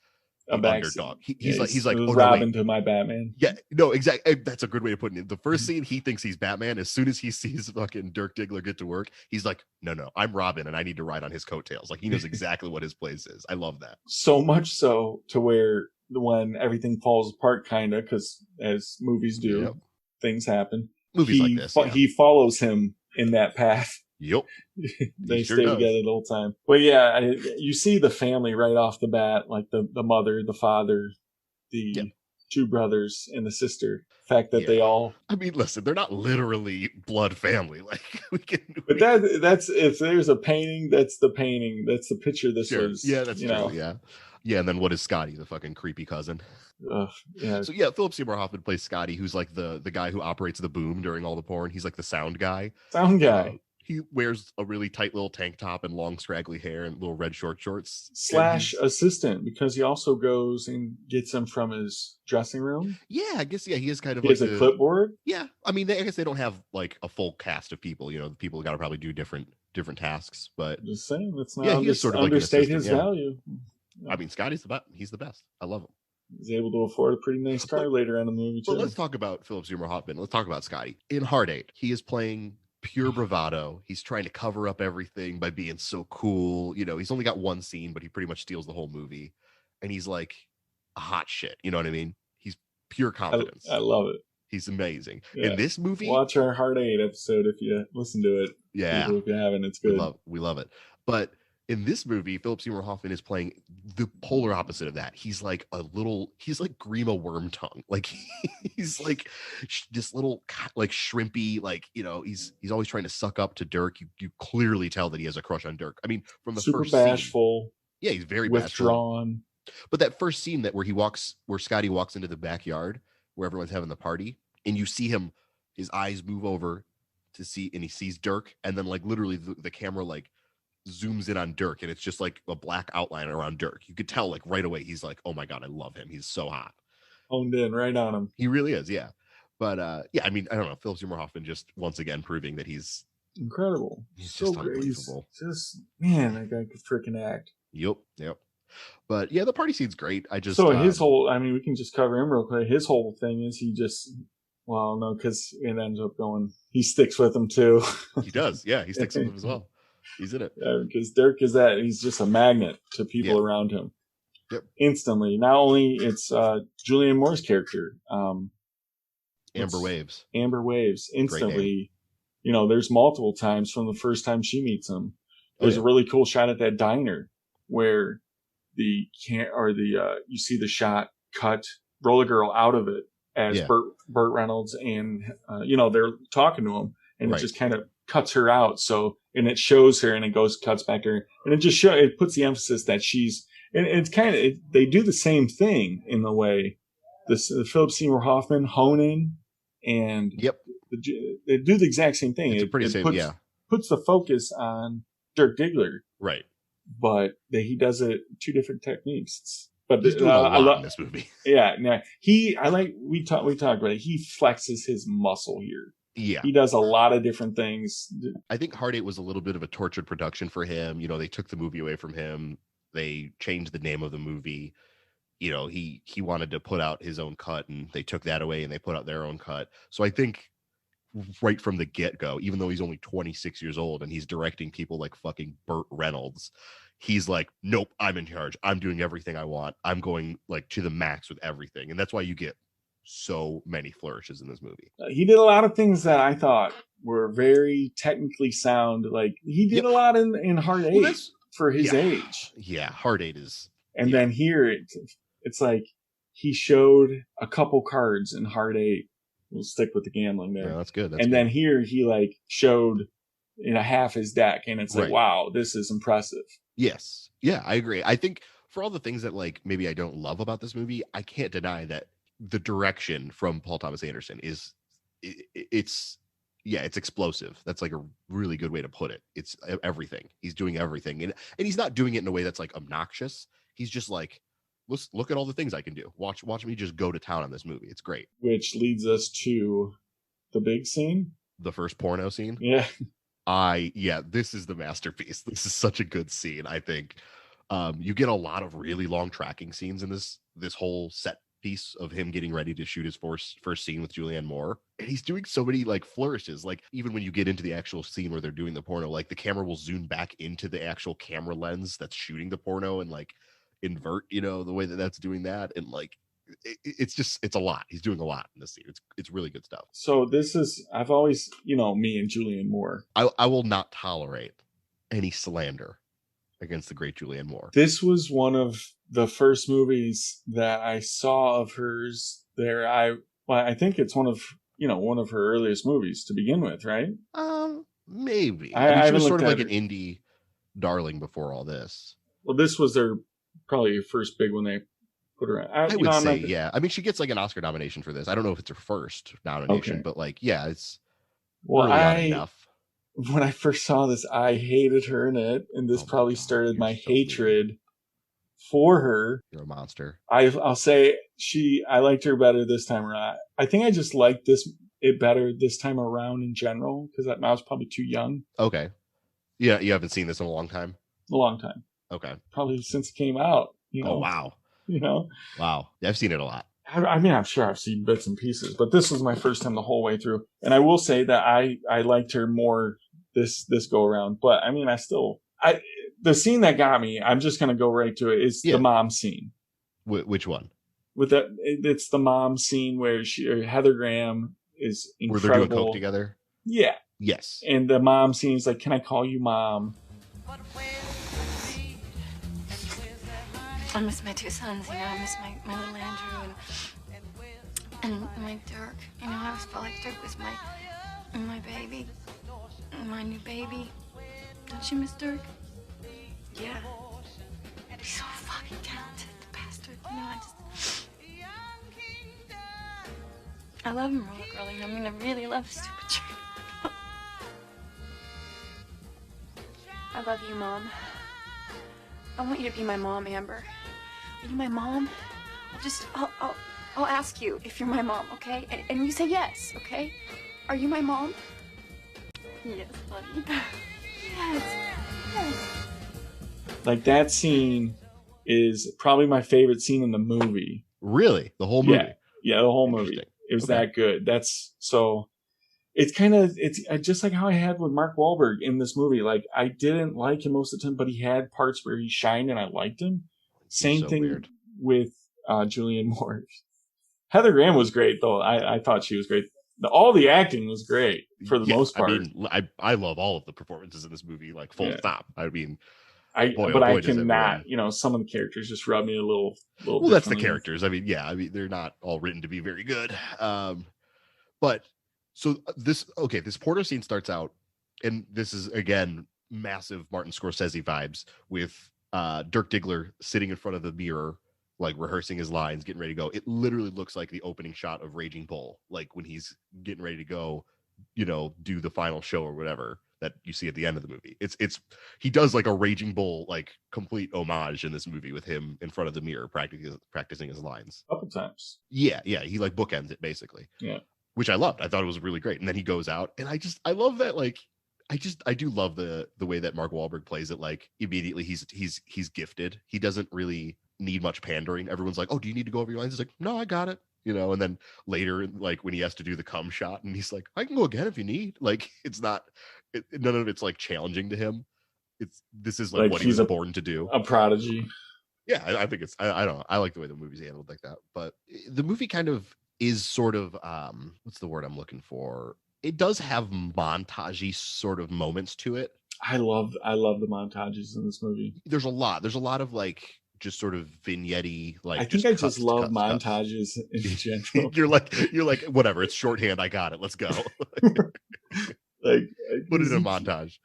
the underdog. He's like, oh, Robin to my Batman. Yeah, no, exactly. That's a good way of putting it. The first scene, he thinks he's Batman. As soon as he sees fucking Dirk Diggler get to work, he's like, no, I'm Robin, and I need to ride on his coattails. Like he knows exactly what his place is. I love that. So much so to where when everything falls apart, kind of, because as movies do, things happen. Movies like this, he follows him in that path. Yep. They stay together the whole time. But yeah, you see the family right off the bat, like the mother, the father, the two brothers, and the sister. The fact that they all. I mean, listen, they're not literally blood family. Like But that's if there's a painting, that's the painting. That's the picture. This was. Yeah, that's true. Yeah. Yeah, and then what is Scotty, the fucking creepy cousin? Yeah. So yeah, Philip Seymour Hoffman plays Scotty, who's like the guy who operates the boom during all the porn. He's like the sound guy. He wears a really tight little tank top and long scraggly hair and little red shorts. / assistant, because he also goes and gets him from his dressing room. Yeah, I guess, he is kind of he has a clipboard. Yeah. I mean, I guess they don't have like a full cast of people. You know, the people got to probably do different tasks, but. Just saying, let's not he is sort of understate his value. I mean, Scotty's the best. He's the best. I love him. He's able to afford a pretty nice car later on in the movie, too. But let's talk about Philip Seymour Hoffman. Let's talk about Scotty. In Hard Eight, he is playing pure bravado. He's trying to cover up everything by being so cool. You know, he's only got one scene, but he pretty much steals the whole movie. And he's like a hot shit. You know what I mean? He's pure confidence. I love it. He's amazing. Yeah. In this movie... Watch our Hard Eight episode if you listen to it. Yeah. If you haven't, it's good. We love it. But... in this movie, Philip Seymour Hoffman is playing the polar opposite of that. He's like Grima Wormtongue. Like he's like this little like shrimpy, like, you know, he's always trying to suck up to Dirk. You clearly tell that he has a crush on Dirk. I mean, from the super first bashful. Scene, yeah, he's very withdrawn. Bashful. But that first scene where Scotty walks into the backyard where everyone's having the party, and you see his eyes move over to see, and he sees Dirk, and then like literally the camera like zooms in on Dirk, and it's just like a black outline around Dirk. You could tell like right away he's like, oh my god, I love him. He's so hot. Honed in right on him. He really is, yeah. But yeah, I mean, I don't know. Philip Seymour Hoffman just once again proving that he's incredible. He's so just unbelievable. Just man, that guy could freaking act. Yep. But yeah, the party scene's great. His whole, I mean, we can just cover him real quick. His whole thing is he just, well, no, because it ends up going, he sticks with him too. He does, yeah. He sticks with him as well. He's in it. Yeah, because Dirk is he's just a magnet to people around him. Yep. Instantly. Not only it's Julianne Moore's character. Amber Waves. Instantly, you know, there's multiple times from the first time she meets him. There's a really cool shot at that diner where you see the shot cut, roll a girl out of it, as Burt Reynolds, and they're talking to him, and it just kind of cuts her out. So, and it shows her, and it cuts back to her, and it puts the emphasis that she's, and it's kind of they do the same thing in the way. The Philip Seymour Hoffman, Honan, and they do the exact same thing. It's puts the focus on Dirk Diggler, right? But he does it two different techniques. But he's doing a lot in this movie. Yeah, we talked about it. He flexes his muscle here. Yeah, he does a lot of different things. I think Hard 8 was a little bit of a tortured production for him. They took the movie away from him. They changed the name of the movie. He wanted to put out his own cut, and they took that away and they put out their own cut. So I think right from the get-go, even though he's only 26 years old and he's directing people like fucking Burt Reynolds, he's like, nope, I'm in charge. I'm doing everything I want. I'm going like to the max with everything. And that's why you get so many flourishes in this movie. He did a lot of things that I thought were very technically sound. Like he did a lot in Hard 8 for his age. Yeah, Hard 8 is. And then here it's like he showed a couple cards in Hard 8. We'll stick with the gambling there. Yeah, that's good. Then here he like showed half his deck, and it's like, wow, this is impressive. Yes. Yeah, I agree. I think for all the things that like maybe I don't love about this movie, I can't deny that the direction from Paul Thomas Anderson is it's explosive. That's like a really good way to put it. It's everything. He's doing everything. And he's not doing it in a way that's like obnoxious. He's just like, let's look at all the things I can do. Watch me just go to town on this movie. It's great. Which leads us to the big scene. The first porno scene. Yeah. This is the masterpiece. This is such a good scene, I think. You get a lot of really long tracking scenes in this whole set piece of him getting ready to shoot his first scene with Julianne Moore. And he's doing so many like flourishes. Like even when you get into the actual scene where they're doing the porno, like the camera will zoom back into the actual camera lens that's shooting the porno and like invert, the way that's doing that. And like, it's a lot. He's doing a lot in this scene. It's really good stuff. So this is, I've always, me and Julianne Moore. I will not tolerate any slander against the great Julianne Moore. This was one of the first movies that I saw of hers there. I think it's one of her earliest movies to begin with, right? Maybe. She was sort of like an indie darling before all this. Well, this was their probably first big one they put her on. I would say, yeah. I mean, she gets like an Oscar nomination for this. I don't know if it's her first nomination, but like, yeah, it's enough. When I first saw this, I hated her in it, and this probably started my hatred for her. You're a monster. I'll say I liked her better this time around. I think I just liked it better this time around in general, because I was probably too young. Okay. Yeah, you haven't seen this in a long time? A long time. Okay. Probably since it came out. Oh, wow. Wow. Yeah, I've seen it a lot. I mean, I'm sure I've seen bits and pieces, but this was my first time the whole way through. And I will say that I liked her more this go around. But I mean, the scene that got me, I'm just going to go right to it, is the mom scene. Which one? It's the mom scene where Heather Graham is incredible. Where they're doing coke together? Yeah. Yes. And the mom scene is like, can I call you mom? I miss my two sons, I miss my little Andrew and my Dirk. I always felt like Dirk was my baby, my new baby. Don't you miss Dirk? Yeah. He's so fucking talented, the bastard. I love him roller girling. I mean, I really love stupid chick. I love you, Mom. I want you to be my mom, Amber. Are you my mom? I'll ask you if you're my mom, okay? And you say yes, okay? Are you my mom? Yes, buddy. Yes. Like, that scene is probably my favorite scene in the movie. Really? The whole movie? Yeah, the whole movie. It was that good. That's so. It's just like how I had with Mark Wahlberg in this movie. Like, I didn't like him most of the time, but he had parts where he shined and I liked him. Same thing with Julianne Moore. Heather Graham was great, though. I thought she was great. All the acting was great for the most part. I mean, I love all of the performances in this movie, like full stop. I mean, I cannot. Some of the characters just rub me a little. Well, that's the characters. I mean, they're not all written to be very good. But so this Porter scene starts out, and this is again massive Martin Scorsese vibes with Dirk Diggler sitting in front of the mirror, like rehearsing his lines, getting ready to go. It literally looks like the opening shot of Raging Bull, like when he's getting ready to go, do the final show or whatever that you see at the end of the movie. He does like a Raging Bull, like complete homage in this movie with him in front of the mirror practicing his lines a couple times. Yeah, he like bookends it basically. Yeah, which I loved. I thought it was really great. And then he goes out, and I love that. Like, I do love the way that Mark Wahlberg plays it. Like immediately he's gifted. He doesn't really need much pandering. Everyone's like, oh, do you need to go over your lines? He's like, no, I got it. And then later, like when he has to do the cum shot, and he's like, I can go again if you need. Like, it's not, none of it's like challenging to him. This is like what he was born to do. A prodigy. Yeah, I think I don't know. I like the way the movie's handled like that. But the movie kind of is sort of, what's the word I'm looking for? It does have montagey sort of moments to it. I love the montages in this movie. There's a lot of like just sort of vignette-y, like I think I just love montages in general. you're like whatever, it's shorthand, I got it, let's go. Like put it in a montage.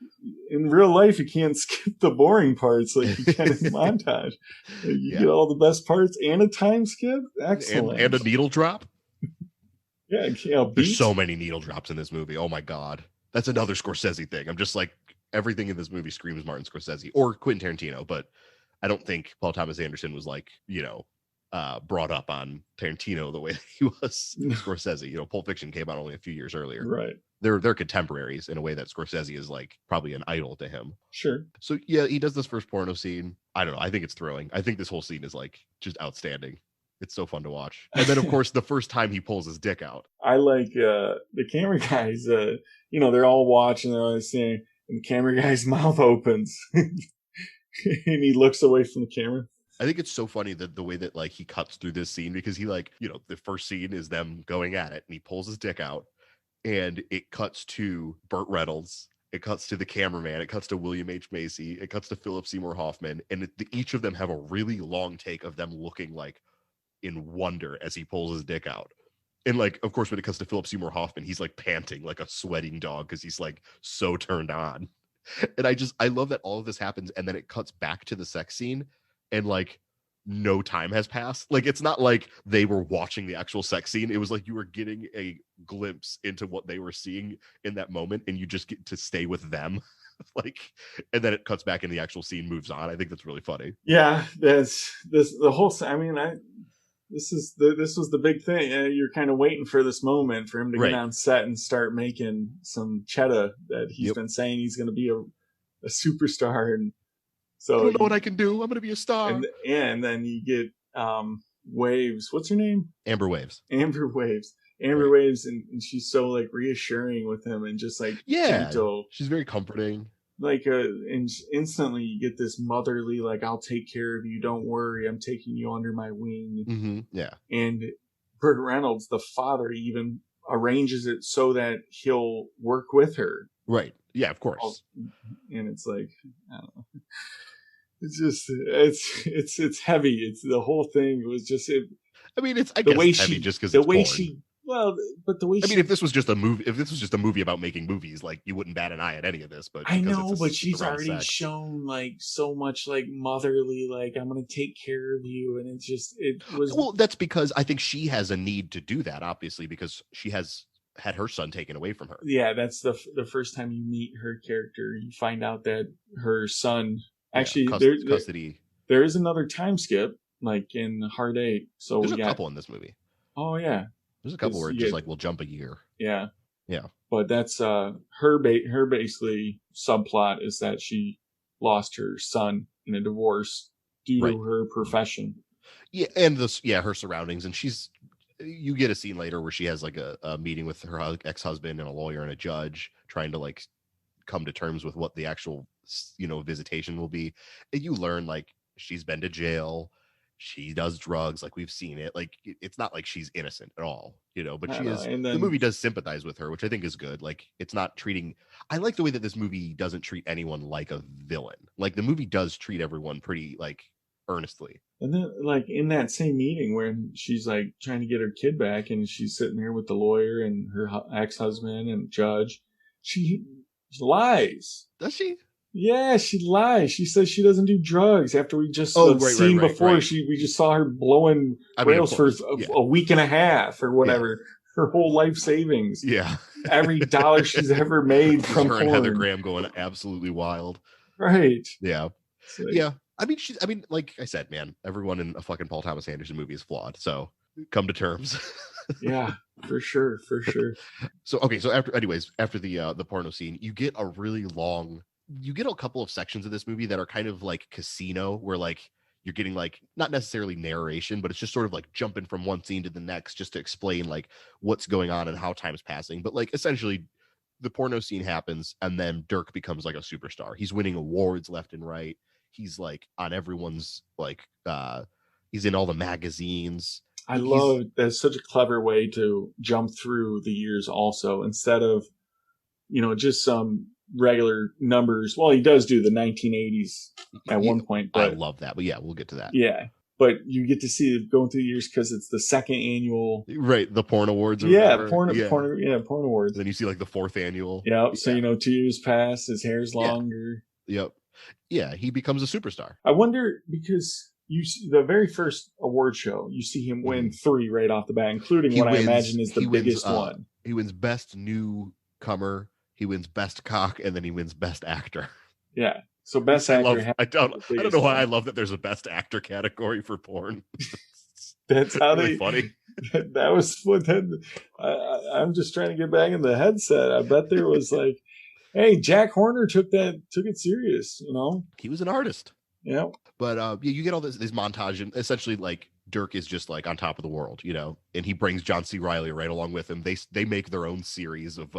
In real life you can't skip the boring parts like you can in montage. You get all the best parts and a time skip. Excellent. And a needle drop. Yeah, there's so many needle drops in this movie. Oh my god, that's another Scorsese thing. I'm just like, everything in this movie screams Martin Scorsese or Quentin Tarantino, but I don't think Paul Thomas Anderson was like, brought up on Tarantino the way that he was Scorsese. Pulp Fiction came out only a few years earlier. Right. They're contemporaries in a way that Scorsese is like probably an idol to him. Sure. So yeah, he does this first porno scene. I don't know. I think it's thrilling. I think this whole scene is like just outstanding. It's so fun to watch. And then of course the first time he pulls his dick out. I like the camera guys, they're all watching, they're all saying, and the camera guy's mouth opens and he looks away from the camera. I think it's so funny that the way that like he cuts through this scene, because he like, the first scene is them going at it and he pulls his dick out and it cuts to Burt Reynolds. It cuts to the cameraman. It cuts to William H. Macy. It cuts to Philip Seymour Hoffman. And each of them have a really long take of them looking like in wonder as he pulls his dick out. And like, of course, when it comes to Philip Seymour Hoffman, he's like panting like a sweating dog because he's like so turned on. And I love that all of this happens and then it cuts back to the sex scene and like no time has passed. Like, it's not like they were watching the actual sex scene. It was like you were getting a glimpse into what they were seeing in that moment and you just get to stay with them. Like, and then it cuts back and the actual scene moves on. I think that's really funny. Yeah, this the whole, I mean, this was the big thing. You're kind of waiting for this moment for him to get on set and start making some cheddar that he's been saying he's going to be a superstar. And so I don't know what I can do. I'm going to be a star. And then you get Waves. What's her name? Amber Waves. Amber Waves. Waves, and she's so like reassuring with him and just like gentle. She's very comforting. Like and instantly you get this motherly, like, I'll take care of you, don't worry, I'm taking you under my wing. Mm-hmm. Yeah. And Burt Reynolds, the father, even arranges it so that he'll work with her. Right. Yeah, of course. And it's like, I don't know. It's just it's heavy. It's the whole thing was just I mean, it's I guess heavy just because the way she. Well, but the way if this was just a movie about making movies, like you wouldn't bat an eye at any of this. But I know, but she's already shown like so much like motherly, like I'm gonna take care of you, and it was. Well, that's because I think she has a need to do that, obviously, because she has had her son taken away from her. Yeah, that's the first time you meet her character. You find out that her son actually custody. There is another time skip, like in Hard 8. So there's a couple in this movie. Oh yeah. There's a couple where it's just like we'll jump a year. Yeah. Yeah. But that's her basically subplot is that she lost her son in a divorce due to her profession. Yeah, and her surroundings, and you get a scene later where she has like a meeting with her ex-husband and a lawyer and a judge trying to like come to terms with what the actual visitation will be. And you learn like she's been to jail. she does drugs, like we've seen it. Like it's not like she's innocent at all, you know, but she is. And then, the movie does sympathize with her, which I think is good. Like it's not treating. I like the way that this movie doesn't treat anyone like a villain. Like the movie does treat everyone pretty like earnestly. And then, like in that same meeting when she's like trying to get her kid back, and she's sitting there with the lawyer and her ex-husband and judge, she lies. Does she? Yeah, she lies. She says she doesn't do drugs. After we just scene before, we just saw her blowing rails for a week and a half or whatever. Yeah. Her whole life savings. Yeah, every dollar she's ever made from her porn. And Heather Graham going absolutely wild. Right. Yeah. Like, yeah. I mean, like I said, man, everyone in a fucking Paul Thomas Anderson movie is flawed. So come to terms. Yeah, for sure. So okay, so after the porno scene, you get a couple of sections of this movie that are kind of like Casino, where like you're getting like not necessarily narration, but it's just sort of like jumping from one scene to the next just to explain like what's going on and how time's passing. But like essentially the porno scene happens and then Dirk becomes like a superstar. He's winning awards left and right. He's like on everyone's like he's in all the magazines. I love that's such a clever way to jump through the years also, instead of, you know, just some regular numbers. Well, he does do the 1980s at one point. But I love that. But yeah, we'll get to that. Yeah. But you get to see it going through the years because it's the second annual. Right. The porn awards. Porn awards. Then you see like the fourth annual. Yeah. So, you know, 2 years pass, his hair's longer. Yep. Yeah. He becomes a superstar. I wonder, because you see the very first award show, you see him win 3 right off the bat, including I imagine is the biggest one. He wins best newcomer. He wins best cock, and then he wins best actor. Yeah. So best actor. I don't know why I love that there's a best actor category for porn. That's how really funny. That was what. I'm just trying to get back in the headset. I bet there was like, hey, Jack Horner took it serious. You know, he was an artist. Yeah. But you get all this montage, and essentially like Dirk is just like on top of the world, you know, and he brings John C. Reilly right along with him. They make their own series of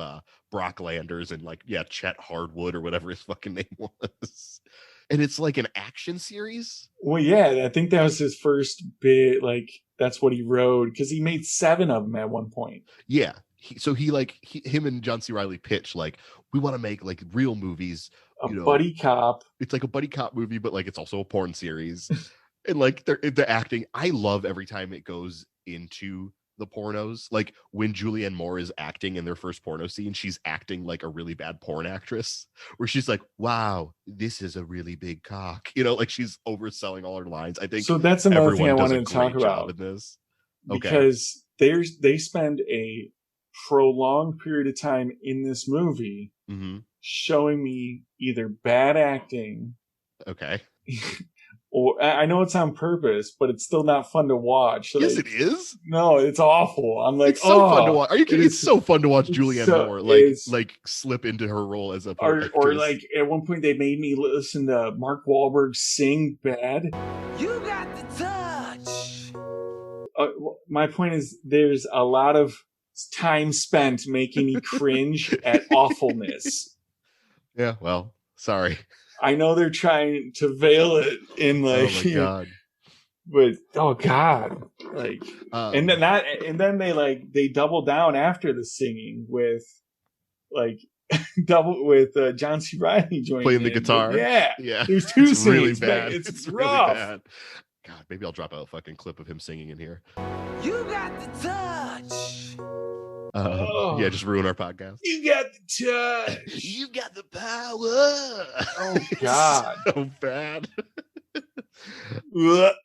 Brock Landers and like Chet Hardwood or whatever his fucking name was. And it's like an action series. Well, yeah, I think that was his first bit. Like that's what he wrote, because he made 7 of them at one point. Yeah. Him and John C. Reilly pitch like, we want to make like real movies. Buddy cop. It's like a buddy cop movie, but like it's also a porn series. And like the acting, I love every time it goes into the pornos. Like when Julianne Moore is acting in their first porno scene, she's acting like a really bad porn actress, where she's like, wow, this is a really big cock. You know, like she's overselling all her lines. I think so. That's another thing I wanted to talk about in this. Because they spend a prolonged period of time in this movie showing me either bad acting. Okay. Or I know it's on purpose, but it's still not fun to watch. So yes, it is. No, it's awful. I'm like, it's so fun to watch. Are you kidding? It's so fun to watch Julianne Moore like slip into her role as a or like at one point they made me listen to Mark Wahlberg sing bad. You got the touch. My point is, there's a lot of time spent making me cringe at awfulness. Yeah, well, sorry. I know they're trying to veil it in like, oh my God. But oh God, like, and then they double down after the singing with like John C. Reilly joining playing the guitar. But yeah. There's 2 it's scenes. Really bad. It's rough. Really bad. God, maybe I'll drop a fucking clip of him singing in here. You got the touch. Yeah, just ruin our podcast. You got the touch. You got the power. Oh God, so bad.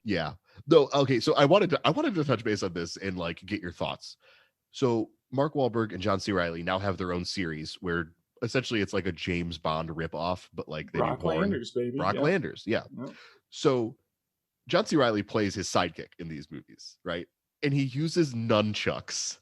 Yeah. No. Okay. So I wanted to touch base on this and like get your thoughts. So Mark Wahlberg and John C. Reilly now have their own series where essentially it's like a James Bond ripoff, but like they Brock Landers, baby. Brock Landers. Yeah. Yep. So John C. Reilly plays his sidekick in these movies, right? And he uses nunchucks.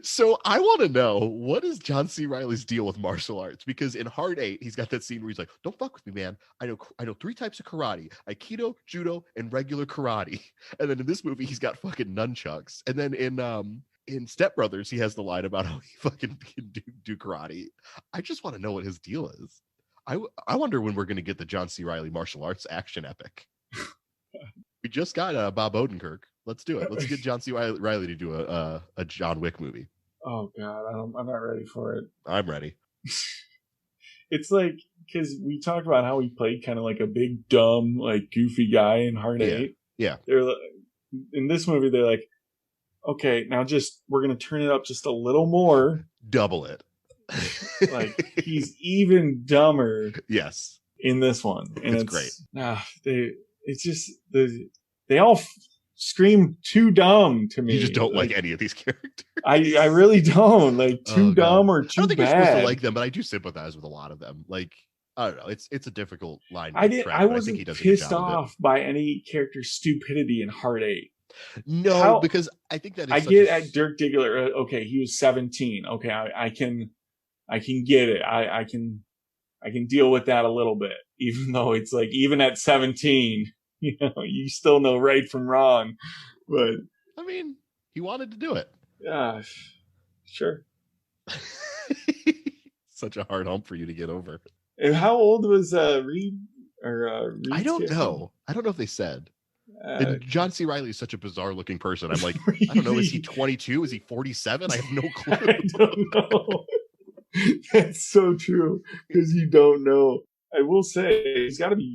So I want to know, what is John C. Reilly's deal with martial arts? Because in Hard 8, he's got that scene where he's like, "Don't fuck with me, man. I know 3 types of karate: Aikido, Judo, and regular karate." And then in this movie, he's got fucking nunchucks. And then in Step Brothers, he has the line about how he fucking can do karate. I just want to know what his deal is. I wonder when we're going to get the John C. Reilly martial arts action epic. just got Bob Odenkirk. Let's do it. Let's get John C. Reilly to do a John Wick movie. Oh God, I'm not ready for it. I'm ready. It's like, because we talked about how he played kind of like a big, dumb, like goofy guy in Hard Eight. Yeah. They're like, in this movie, they're like, okay, now we're going to turn it up just a little more. Double it. Like, he's even dumber. Yes. In this one. And it's great. They all scream too dumb to me. You just don't like any of these characters. I really don't. Like, too dumb or too bad. I don't think you're supposed to like them, but I do sympathize with a lot of them. Like, I don't know. It's a difficult line. I wasn't pissed off by any character's stupidity in Hard Eight. No, because I think that I get at Dirk Diggler. Okay, he was 17. Okay, I can get it. I can deal with that a little bit, even though it's like, even at 17, you still know right from wrong. But I mean, he wanted to do it. Yeah, sure. Such a hard hump for you to get over. And how old was Reed? I don't know. I don't know if they said. And John C. Reilly is such a bizarre looking person. I'm like, really? I don't know. Is he 22? Is he 47? I have no clue. I don't know. That's so true, because you don't know. I will say he's got to be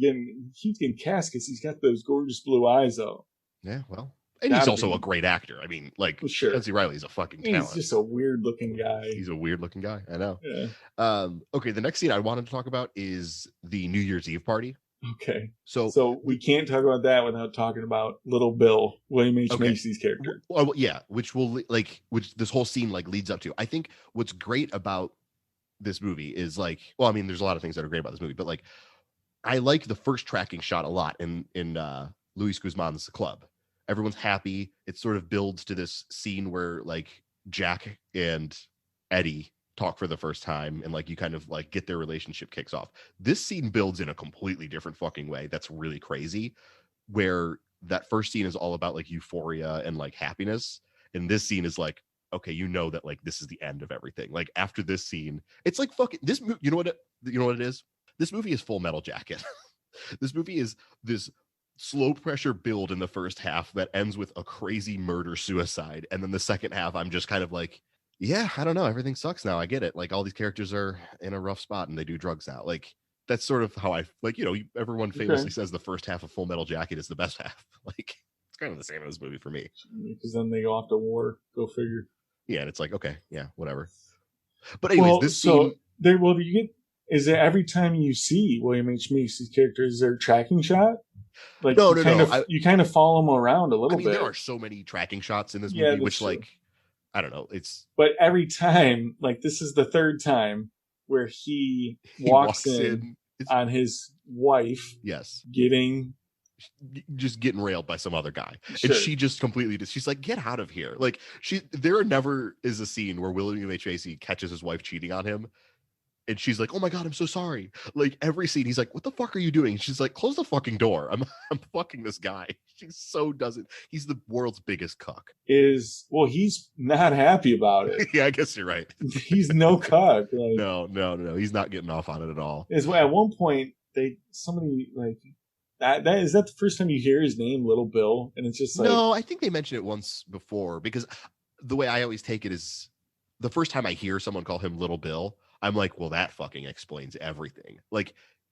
keeps getting cast because he's got those gorgeous blue eyes, though. Yeah, well, and he's also a great actor. I mean, like, sure. John C. Reilly's a fucking talent. He's just a weird looking guy. He's a weird looking guy. I know. Yeah. Okay, the next scene I wanted to talk about is the New Year's Eve party. Okay. So we can't talk about that without talking about Little Bill, William H. Macy's character. Well, yeah, which this whole scene leads up to. I think what's great about this movie is there's a lot of things that are great about this movie, but I like the first tracking shot a lot in Luis Guzman's club. Everyone's happy. It sort of builds to this scene where Jack and Eddie talk for the first time, and you kind of get their relationship kicks off. This scene builds in a completely different fucking way. That's really crazy, where that first scene is all about euphoria and happiness, and this scene is okay, that this is the end of everything. After this scene, it's fucking this. You know what it is? This movie is Full Metal Jacket. This movie is this slow pressure build in the first half that ends with a crazy murder suicide, and then the second half, I'm just kind of yeah, I don't know. Everything sucks now. I get it. All these characters are in a rough spot and they do drugs now. That's sort of how I everyone famously says the first half of Full Metal Jacket is the best half. It's kind of the same as this movie for me. Because then they go off to war. Go figure. Yeah, and it's okay, yeah, whatever. But anyways, this scene. Is it every time you see William H. Macy's character, is there a tracking shot? No. You kind of follow him around a little bit. There are so many tracking shots in this movie, which true. I don't know. But every time, this is the third time where he walks in on his wife. Yes. Getting railed by some other guy. Sure. And she just completely, she's get out of here. There never is a scene where William H. Macy catches his wife cheating on him. And she's oh my God, I'm so sorry. Every scene, he's what the fuck are you doing? She's close the fucking door. I'm fucking this guy. She so doesn't. He's the world's biggest cuck. He's not happy about it. Yeah, I guess you're right. He's no cuck. No. He's not getting off on it at all. Is at one point somebody that is that the first time you hear his name, Little Bill, and it's just no. I think they mentioned it once before, because the way I always take it is the first time I hear someone call him Little Bill, I'm well, that fucking explains everything.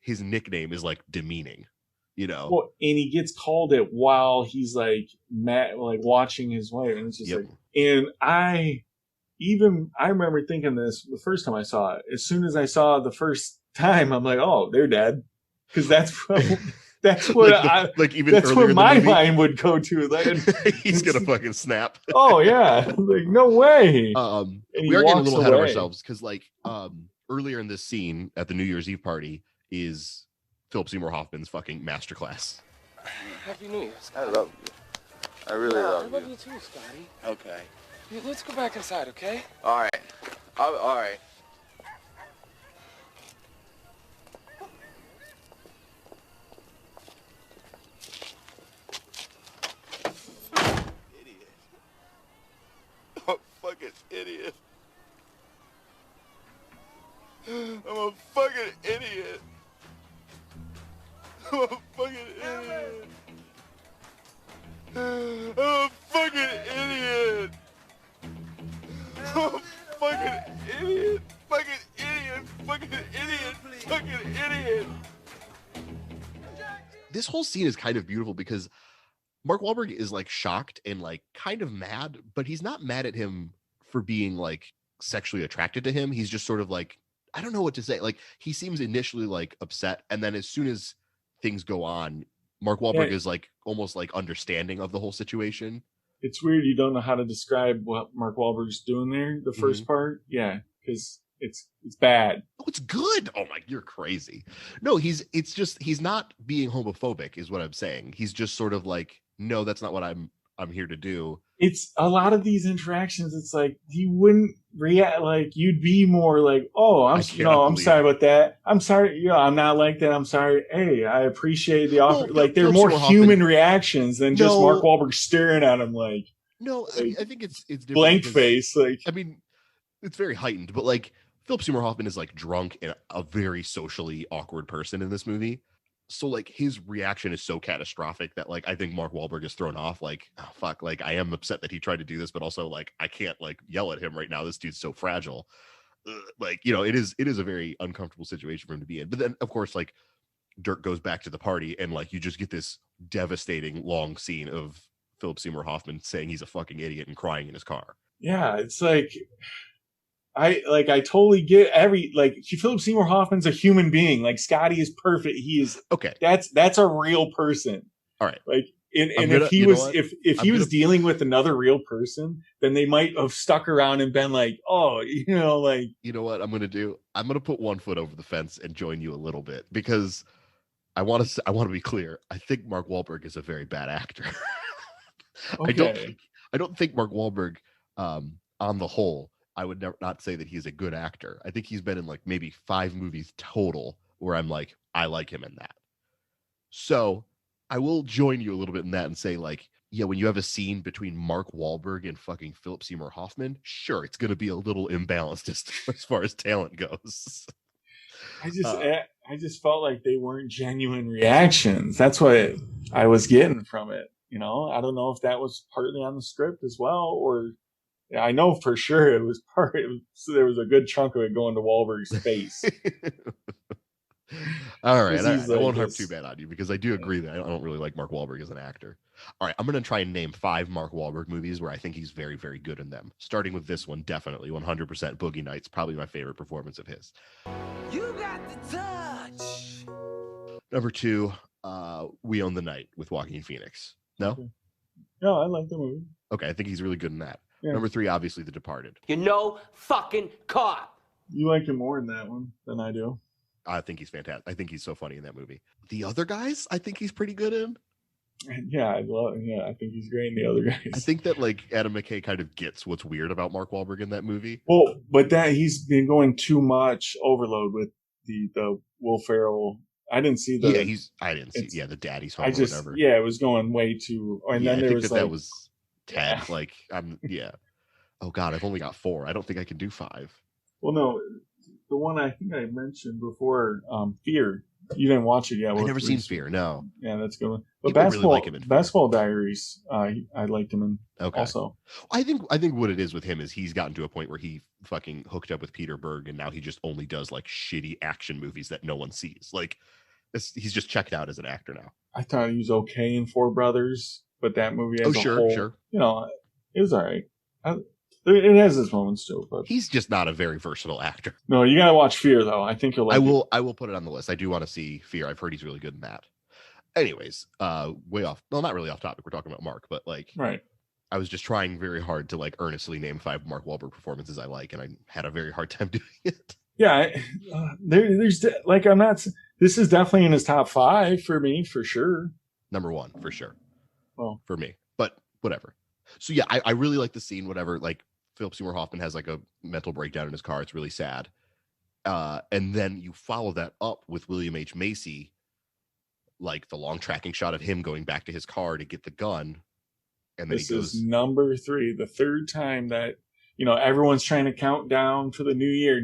His nickname is demeaning, Well, and he gets called it while he's watching his wife, and it's just and I remember thinking this the first time I saw it. As soon as I saw it the first time, I'm oh, they're dead, because that's what even that's where my mind would go to. He's gonna fucking snap. Oh yeah, no way. We are getting a little ahead of ourselves, because earlier in this scene at the New Year's Eve party is Philip Seymour Hoffman's fucking masterclass. Happy New Year, Scotty. I love you. I really love you. I love you too, Scotty. Okay. Let's go back inside, okay? All right. All right. I'm a fucking idiot. I'm a fucking idiot. I'm a fucking idiot. I'm a fucking idiot. I'm a fucking idiot. Fucking idiot. Fucking idiot. Fucking idiot. This whole scene is kind of beautiful because Mark Wahlberg is like shocked and like kind of mad, but he's not mad at him for being like sexually attracted to him. He's just sort of like, I don't know what to say. Like he seems initially like upset, and then as soon as things go on, Mark Wahlberg is like almost like understanding of the whole situation. It's weird you don't know how to describe what Mark Wahlberg's doing there. The first part, yeah, because it's bad. Oh, it's good. Oh my, you're crazy. No, he's not being homophobic, is what I'm saying. He's just sort of like, no, that's not what I'm here to do. It's a lot of these interactions. It's like you wouldn't react, like you'd be more like, "Oh, I'm sorry about that. I'm sorry. Yeah, I'm not like that. I'm sorry. Hey, I appreciate the offer." Well, like they're more human reactions than just Mark Wahlberg staring at him like. No, I think it's different blank face. Like, I mean, it's very heightened, but like Philip Seymour Hoffman is like drunk and a very socially awkward person in this movie. So like his reaction is so catastrophic that like I think Mark Wahlberg is thrown off. Like, oh fuck, like I am upset that he tried to do this, but also like I can't like yell at him right now. This dude's so fragile. Like, you know, it is a very uncomfortable situation for him to be in. But then of course, like Dirk goes back to the party and like you just get this devastating long scene of Philip Seymour Hoffman saying he's a fucking idiot and crying in his car. Yeah, it's like I totally get Philip Seymour Hoffman's a human being. Like Scotty is perfect. He is okay. That's a real person. All right. Like if he was dealing with another real person, then they might have stuck around and been like, oh, you know, like, you know what I'm gonna do? I'm gonna put one foot over the fence and join you a little bit because I want to be clear. I think Mark Wahlberg is a very bad actor. Okay. I don't think Mark Wahlberg, on the whole, I would not say that he's a good actor. I think he's been in like maybe 5 movies total where I'm like, I like him in that. So I will join you a little bit in that and say like, yeah, when you have a scene between Mark Wahlberg and fucking Philip Seymour Hoffman, sure, it's going to be a little imbalanced as far as talent goes. I just felt like they weren't genuine reactions. That's what I was getting from it. You know, I don't know if that was partly on the script as well, or I know for sure it was so there was a good chunk of it going to Wahlberg's face. All right. I won't harp too bad on you because I do agree that I don't really like Mark Wahlberg as an actor. All right. I'm going to try and name 5 Mark Wahlberg movies where I think he's very, very good in them. Starting with this one, definitely 100% Boogie Nights, probably my favorite performance of his. You got the touch. Number 2, We Own the Night with Joaquin Phoenix. No? No, I like the movie. Okay. I think he's really good in that. Yeah. Number 3, obviously The Departed. You're no fucking cop. You like him more in that one than I do. I think he's fantastic. I think he's so funny in that movie. The Other Guys, I think he's pretty good in. Yeah, I think he's great in The Other Guys. I think that like Adam McKay kind of gets what's weird about Mark Wahlberg in that movie. Well, but that he's been going too much overload with the Will Ferrell. I didn't see the. Yeah, the Daddy's Home or whatever. Yeah, it was going way too. And then there was that was 10. Yeah. Like yeah. Oh God, I've only got 4. I don't think I can do 5. Well, no, the one I think I mentioned before, Fear. You didn't watch it yet. I've never seen Fear. No. Yeah, that's good. But Basketball Diaries, I liked him in. Okay. Also, I think what it is with him is he's gotten to a point where he fucking hooked up with Peter Berg, and now he just only does like shitty action movies that no one sees. Like he's just checked out as an actor now. I thought he was okay in Four Brothers, but that movie as a whole, you know, it was all right. It has its moments too, but he's just not a very versatile actor. No, you gotta watch Fear though. I think you'll like it. I will put it on the list. I do want to see Fear. I've heard he's really good in that. Anyways, way off. Well, not really off topic. We're talking about Mark, but like, right. I was just trying very hard to like earnestly name 5 Mark Wahlberg performances I like, and I had a very hard time doing it. Yeah, there's like I'm not. This is definitely in his top 5 for me for sure. Number 1 for sure. Well, for me, but whatever. So yeah, I really like the scene. Whatever, like. Philip Seymour Hoffman has like a mental breakdown in his car. It's really sad. And then you follow that up with William H. Macy, like the long tracking shot of him going back to his car to get the gun. And then this is number 3, the 3rd time that, you know, everyone's trying to count down to the new year.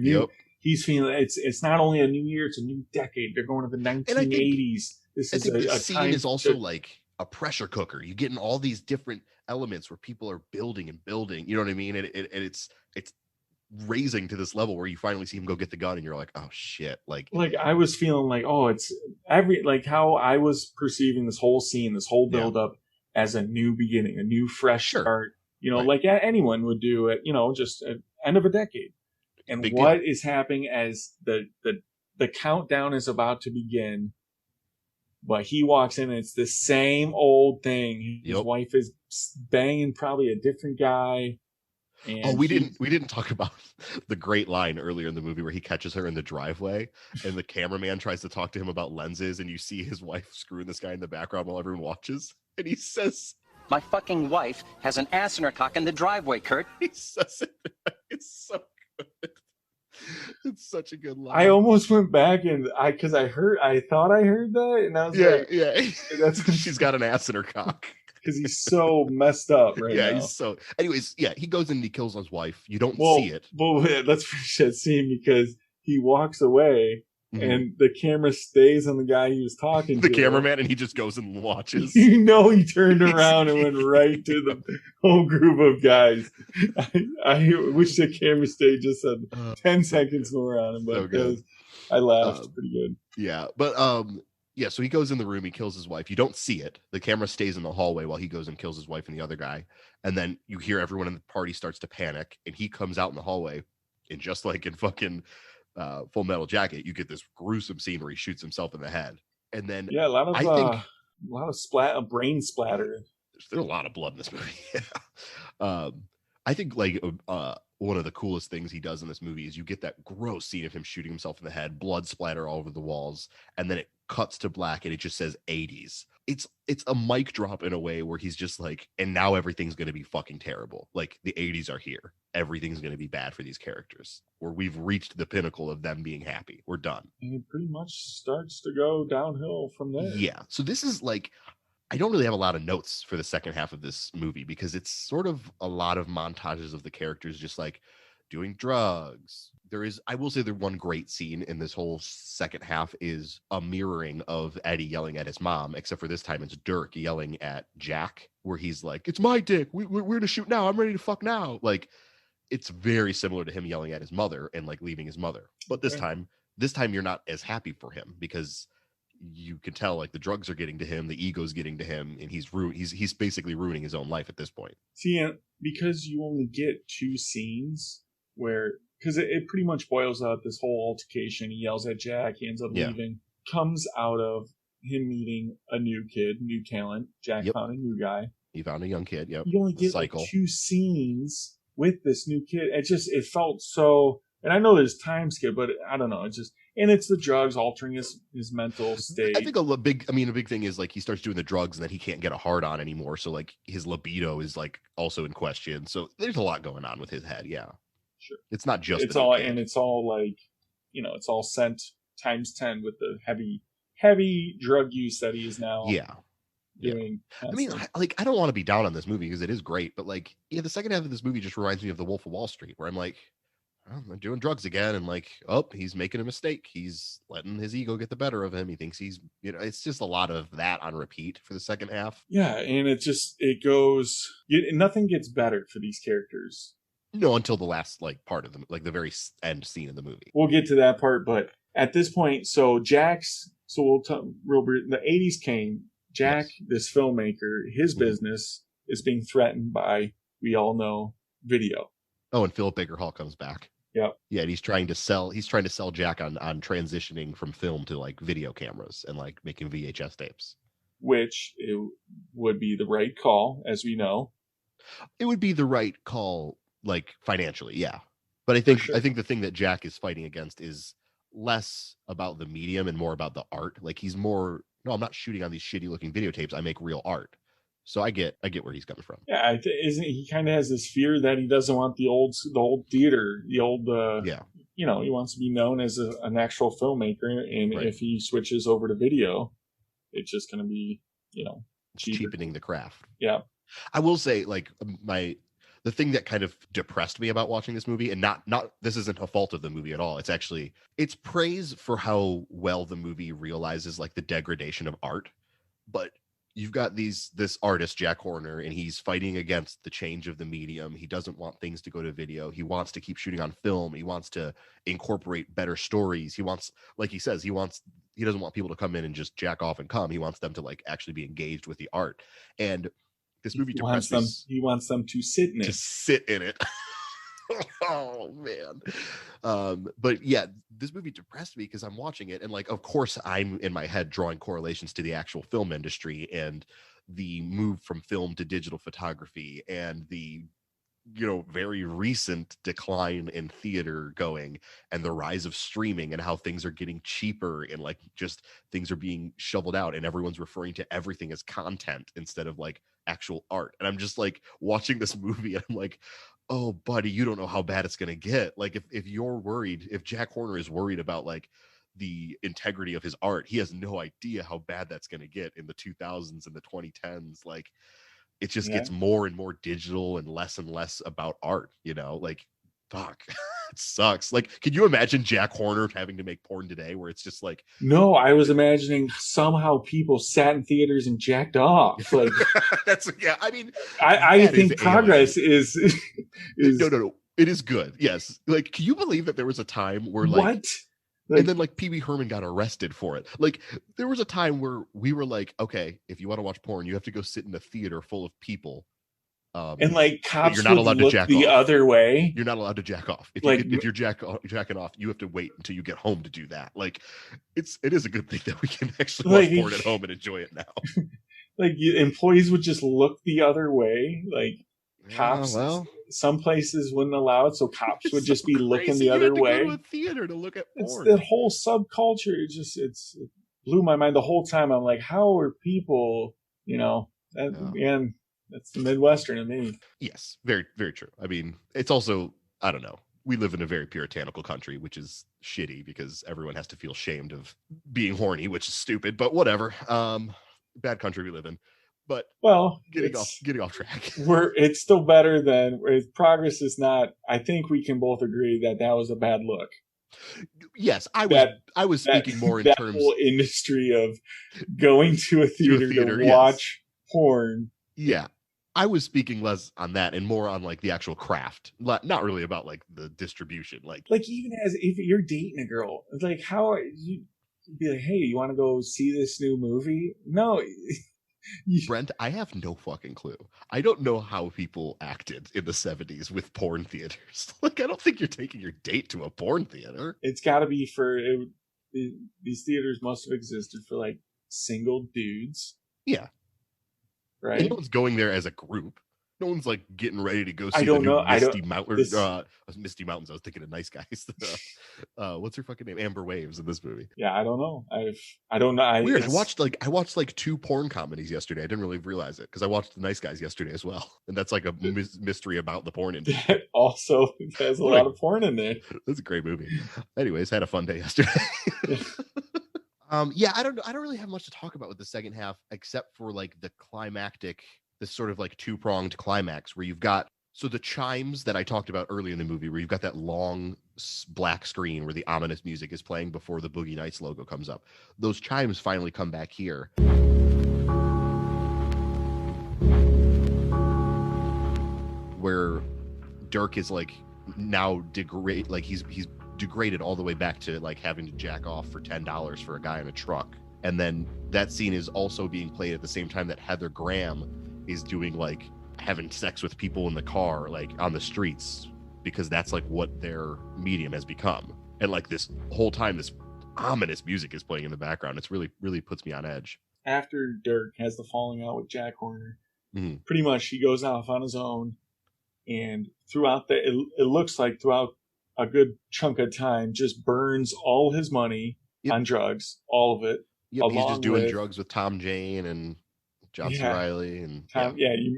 He's feeling it's not only a new year, it's a new decade. They're going to the 1980s. This scene is also like a pressure cooker. You get in all these different elements where people are building and building. You know what I mean? And it's raising to this level where you finally see him go get the gun, and you're like, oh shit! Like I was feeling like, oh, it's how I was perceiving this whole scene, this whole build up as a new beginning, a new fresh start. Like anyone would do at just at end of a decade. And Big what deal. is happening as the countdown is about to begin? But he walks in and it's the same old thing. His wife is banging probably a different guy. And we didn't talk about the great line earlier in the movie where he catches her in the driveway and the cameraman tries to talk to him about lenses, and you see his wife screwing this guy in the background while everyone watches, and he says, "My fucking wife has an ass in her cock in the driveway, Kurt." He says it. It's so good. It's such a good line. I almost went back and I thought I heard that, and I was that's she's got an ass in her cock. Because he's so messed up right now. He's so. Anyways, he goes in and he kills his wife. You don't see it. Well, let's finish that scene because he walks away and the camera stays on the guy he was talking to. The cameraman, and he just goes and watches. He turned around and went right to the whole group of guys. I wish the camera stayed just 10 seconds more on him, but so I laughed pretty good. Yeah, but so he goes in the room, he kills his wife. You don't see it. The camera stays in the hallway while he goes and kills his wife and the other guy. And then you hear everyone in the party starts to panic, and he comes out in the hallway, and just like in fucking Full Metal Jacket, you get this gruesome scene where he shoots himself in the head. And then a lot of brain splatter. There's a lot of blood in this movie. I think one of the coolest things he does in this movie is you get that gross scene of him shooting himself in the head, blood splatter all over the walls, and then it cuts to black and it just says 80s. It's a mic drop in a way where he's just like, and now everything's going to be fucking terrible. Like the 80s are here. Everything's going to be bad for these characters. Where we've reached the pinnacle of them being happy. We're done. And it pretty much starts to go downhill from there. Yeah. So this is like, I don't really have a lot of notes for the second half of this movie because it's sort of a lot of montages of the characters just like doing drugs. I will say the one great scene in this whole second half is a mirroring of Eddie yelling at his mom, except for this time it's Dirk yelling at Jack, where he's like, "It's my dick. We're going to shoot now. I'm ready to fuck now." Like, it's very similar to him yelling at his mother and like leaving his mother. But this time you're not as happy for him because you can tell like the drugs are getting to him, the ego's getting to him, and he's basically ruining his own life at this point. See, because you only get 2 scenes because it pretty much boils out this whole altercation. He yells at Jack, he ends up leaving, comes out of him meeting a new kid, new talent. Jack found a new guy. He found a young kid. Yep. You only get like 2 scenes with this new kid. It felt so, and I know there's time skip, but I don't know. And it's the drugs altering his mental state. I think a big thing is like he starts doing the drugs and then he can't get a hard on anymore. So like his libido is like also in question. So there's a lot going on with his head. Yeah, sure. It's not just it's all like, it's all sent times 10 with the heavy drug use that he is now. Doing. I mean, I don't want to be down on this movie because it is great, but like, the second half of this movie just reminds me of The Wolf of Wall Street, where I'm like, I'm doing drugs again, and like, he's making a mistake. He's letting his ego get the better of him. He thinks he's, it's just a lot of that on repeat for the second half. Yeah, and it goes. Nothing gets better for these characters. No, until the last part of the very end scene of the movie. We'll get to that part, but at this point, we'll tell real brief. The 80s came. Jack, this filmmaker, his business is being threatened by, we all know, video. Oh, and Philip Baker Hall comes back. Yep. Yeah, and he's trying to sell Jack on transitioning from film to like video cameras and like making VHS tapes. Which it would be the right call, as we know. It would be the right call, like financially, yeah. But I think the thing that Jack is fighting against is less about the medium and more about the art. Like he's more, no, I'm not shooting on these shitty looking videotapes. I make real art. So I get where he's coming from. Yeah, isn't he kind of has this fear that he doesn't want the old theater, the old he wants to be known as an actual filmmaker, and if he switches over to video, it's just going to be cheapening the craft. Yeah, I will say the thing that kind of depressed me about watching this movie, and not this isn't a fault of the movie at all. It's praise for how well the movie realizes like the degradation of art, but you've got this artist, Jack Horner, and he's fighting against the change of the medium. He doesn't want things to go to video. He wants to keep shooting on film. He wants to incorporate better stories. He wants, like he says, he doesn't want people to come in and just jack off and come. He wants them to like actually be engaged with the art. And this movie he wants them to sit in it. To sit in it. Oh man. But yeah, this movie depressed me because I'm watching it and like, of course I'm in my head drawing correlations to the actual film industry and the move from film to digital photography and the, you know, very recent decline in theater going and the rise of streaming and how things are getting cheaper and like just things are being shoveled out and everyone's referring to everything as content instead of like actual art. And I'm just like watching this movie and I'm like, oh buddy, you don't know how bad it's going to get. Like if you're worried, if Jack Horner is worried about like the integrity of his art, he has no idea how bad that's going to get in the 2000s and the 2010s. Like it just gets more and more digital and less about art, you know, like fuck. It sucks. Like, could you imagine Jack Horner having to make porn today where it's just like, no, I was imagining somehow people sat in theaters and jacked off. Like that's, yeah, I mean, I think progress is no, it is good. Yes. Like, can you believe that there was a time where like, what? And then like Pee Wee Herman got arrested for it. Like there was a time where we were like, okay, if you want to watch porn, you have to go sit in a theater full of people. And like cops you're not allowed to jack the off. Other way. You're not allowed to jack off. If you're jacking off, you have to wait until you get home to do that. Like it is a good thing that we can actually watch porn at home and enjoy it now. Like employees would just look the other way. Like cops, some places wouldn't allow it, so cops would just be looking the other way. Go to a theater to look at porn. It's that whole subculture. It blew my mind the whole time. I'm like, how are people? You know, and that's the Midwestern in me. Yes, very, very true. I mean, it's also, I don't know. We live in a very puritanical country, which is shitty because everyone has to feel shamed of being horny, which is stupid, but whatever. Bad country we live in. But getting off track. It's still better than progress is not. I think we can both agree that was a bad look. Yes, I was speaking more in terms whole industry of going to a theater to watch porn. Yeah. I was speaking less on that and more on like the actual craft, not really about like the distribution. Like even as if you're dating a girl, like how are you be like, hey, you want to go see this new movie? No. Brent, I have no fucking clue. I don't know how people acted in the 70s with porn theaters. Like, I don't think you're taking your date to a porn theater. It's got to be these theaters must have existed for like single dudes. Yeah. Right. And no one's going there as a group. No one's like getting ready to go see the new Misty Mountains. Misty Mountains. I was thinking of Nice Guys. What's her fucking name? Amber Waves in this movie. Yeah, I don't know. I don't know. Weird. I watched like 2 porn comedies yesterday. I didn't really realize it because I watched The Nice Guys yesterday as well, and that's like a mystery about the porn industry. Also, there's a lot of porn in there. That's a great movie. Anyways, had a fun day yesterday. Yeah, I don't really have much to talk about with the second half except for like the climactic, this sort of like 2-pronged climax where you've got the chimes that I talked about earlier in the movie where you've got that long black screen where the ominous music is playing before the Boogie Nights logo comes up. Those chimes finally come back here. Where Dirk is like now he's degraded all the way back to like having to jack off for $10 for a guy in a truck. And then that scene is also being played at the same time that Heather Graham is doing like having sex with people in the car, like on the streets, because that's like what their medium has become. And like this whole time, this ominous music is playing in the background. It's really, really puts me on edge. After Dirk has the falling out with Jack Horner, pretty much he goes off on his own. And throughout it looks like throughout a good chunk of time, just burns all his money on drugs, all of it. Yep, he's just doing drugs with Tom Jane and John C. Reilly and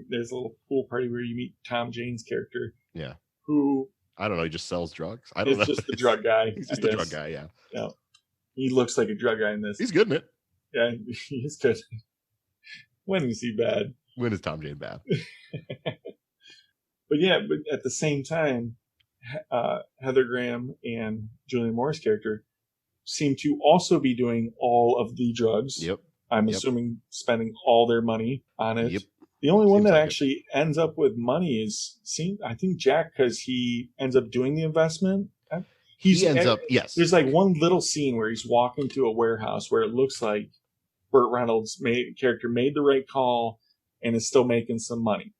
there's a little pool party where you meet Tom Jane's character. Yeah, who I don't know, he just sells drugs. I don't know. He's just the drug guy. He's just a drug guy. Yeah. Yeah, he looks like a drug guy in this. He's good in it. Yeah, he's good. When is he bad? When is Tom Jane bad? But at the same time, Heather Graham and Julianne Moore's character seem to also be doing all of the drugs. Yep. I'm assuming spending all their money on it. Yep. The only one that actually ends up with money is, I think, Jack, because he ends up doing the investment. He ends up, yes. There's like one little scene where he's walking to a warehouse where it looks like Burt Reynolds' character made the right call and is still making some money.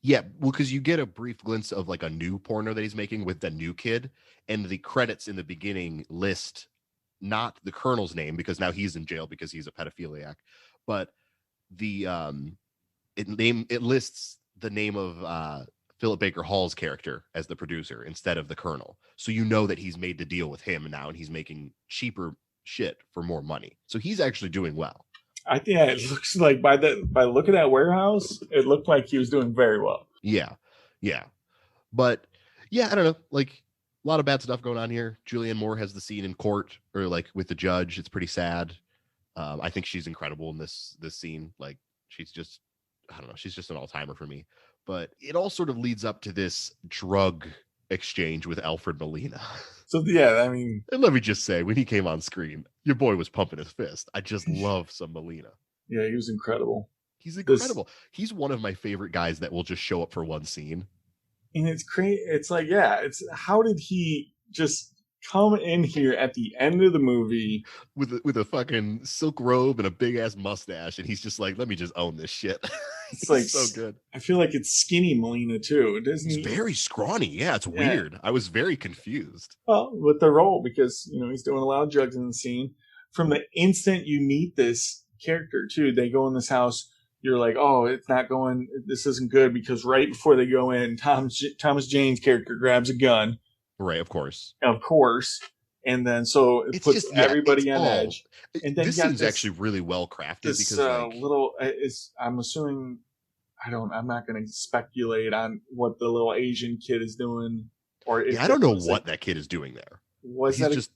Yeah, well, because you get a brief glimpse of like a new porno that he's making with the new kid, and the credits in the beginning list not the colonel's name because now he's in jail because he's a pedophiliac, but the it lists the name of Philip Baker Hall's character as the producer instead of the colonel. So you know that he's made the deal with him now and he's making cheaper shit for more money. So he's actually doing well. I think it looks like by the look of that warehouse, it looked like he was doing very well. Yeah. Yeah. But yeah, I don't know. Like a lot of bad stuff going on here. Julianne Moore has the scene in court or like with the judge. It's pretty sad. I think she's incredible in this scene. Like she's just, I don't know, she's just an all-timer for me. But it all sort of leads up to this drug exchange with Alfred Molina. So yeah, I mean, and let me just say, when he came on screen, your boy was pumping his fist. I just love some Molina. Yeah, he was incredible. He's incredible. He's one of my favorite guys that will just show up for one scene. And it's crazy. It's like, yeah, it's how did he just come in here at the end of the movie with a fucking silk robe and a big ass mustache, and he's just like, let me just own this shit. It's like so good. I feel like it's skinny Molina too, doesn't he? He's very scrawny. Yeah, it's weird. I was very confused. Well, with the role, because he's doing a lot of drugs in the scene. From the instant you meet this character too, they go in this house. You're like, oh, it's not going. This isn't good because right before they go in, Thomas Jane's character grabs a gun. Right, of course. And then so it puts everybody on edge. And then this seems actually really well crafted because I'm assuming I'm not going to speculate on what the little Asian kid is doing, or I don't know what that kid is doing there. Was that just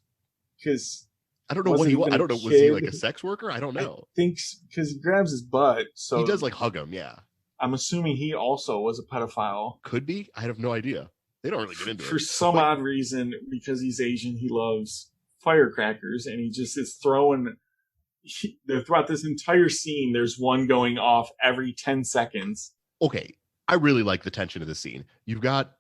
because I don't know what he was. I don't know. Was he like a sex worker? I don't know. I think because he grabs his butt, so he does like hug him. Yeah, I'm assuming he also was a pedophile. Could be. I have no idea. They don't really get into it. For some odd reason, because he's Asian, he loves firecrackers, and he just is throwing. Throughout this entire scene, there's one going off every 10 seconds. Okay, I really like the tension of the scene. You've got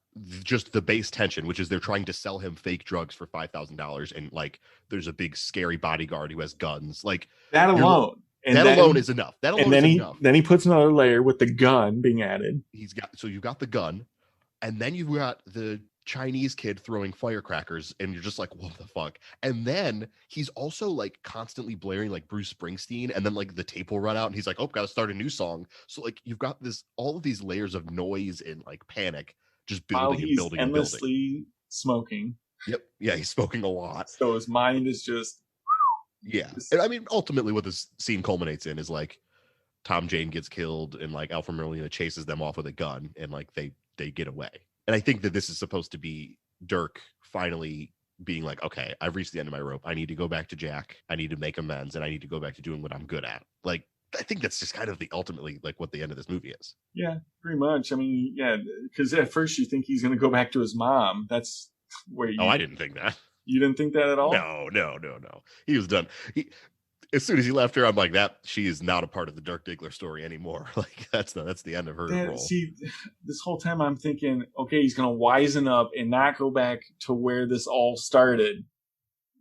just the base tension, which is they're trying to sell him fake drugs for $5,000, and like there's a big scary bodyguard who has guns. Like that alone. That alone is enough. That alone is enough. Then he puts another layer with the gun being added. So you've got the gun. And then you've got the Chinese kid throwing firecrackers, and you're just like, what the fuck? And then he's also like constantly blaring like Bruce Springsteen, and then like the tape will run out, and he's like, oh, gotta start a new song. So like you've got all of these layers of noise and like panic just building and building and endlessly smoking. Yep. Yeah, he's smoking a lot. So his mind is just And I mean, ultimately what this scene culminates in is like Tom Jane gets killed, and like Alfred Molina chases them off with a gun, and like they get away. And I think that this is supposed to be Dirk finally being like, okay, I've reached the end of my rope. I need to go back to Jack. I need to make amends, and I need to go back to doing what I'm good at. Like, I think that's just kind of ultimately like what the end of this movie is. Yeah, pretty much. I mean, yeah, because at first you think he's going to go back to his mom. That's where you... Oh, I didn't think that. You didn't think that at all? No. He was done. As soon as he left her, I'm like, she is not a part of the Dirk Diggler story anymore. Like that's the end of her role. See, this whole time I'm thinking, okay, he's gonna wisen up and not go back to where this all started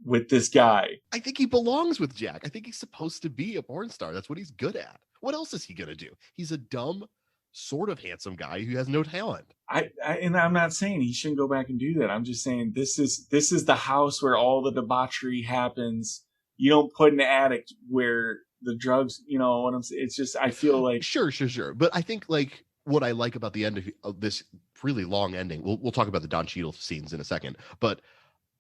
with this guy. I think he belongs with Jack. I think he's supposed to be a porn star. That's what he's good at. What else is he gonna do? He's a dumb, sort of handsome guy who has no talent. And I'm not saying he shouldn't go back and do that. I'm just saying this is the house where all the debauchery happens. You don't put an addict where the drugs, what I'm saying? It's just, I feel like... Sure. But I think like what I like about the end of this really long ending, we'll talk about the Don Cheadle scenes in a second, but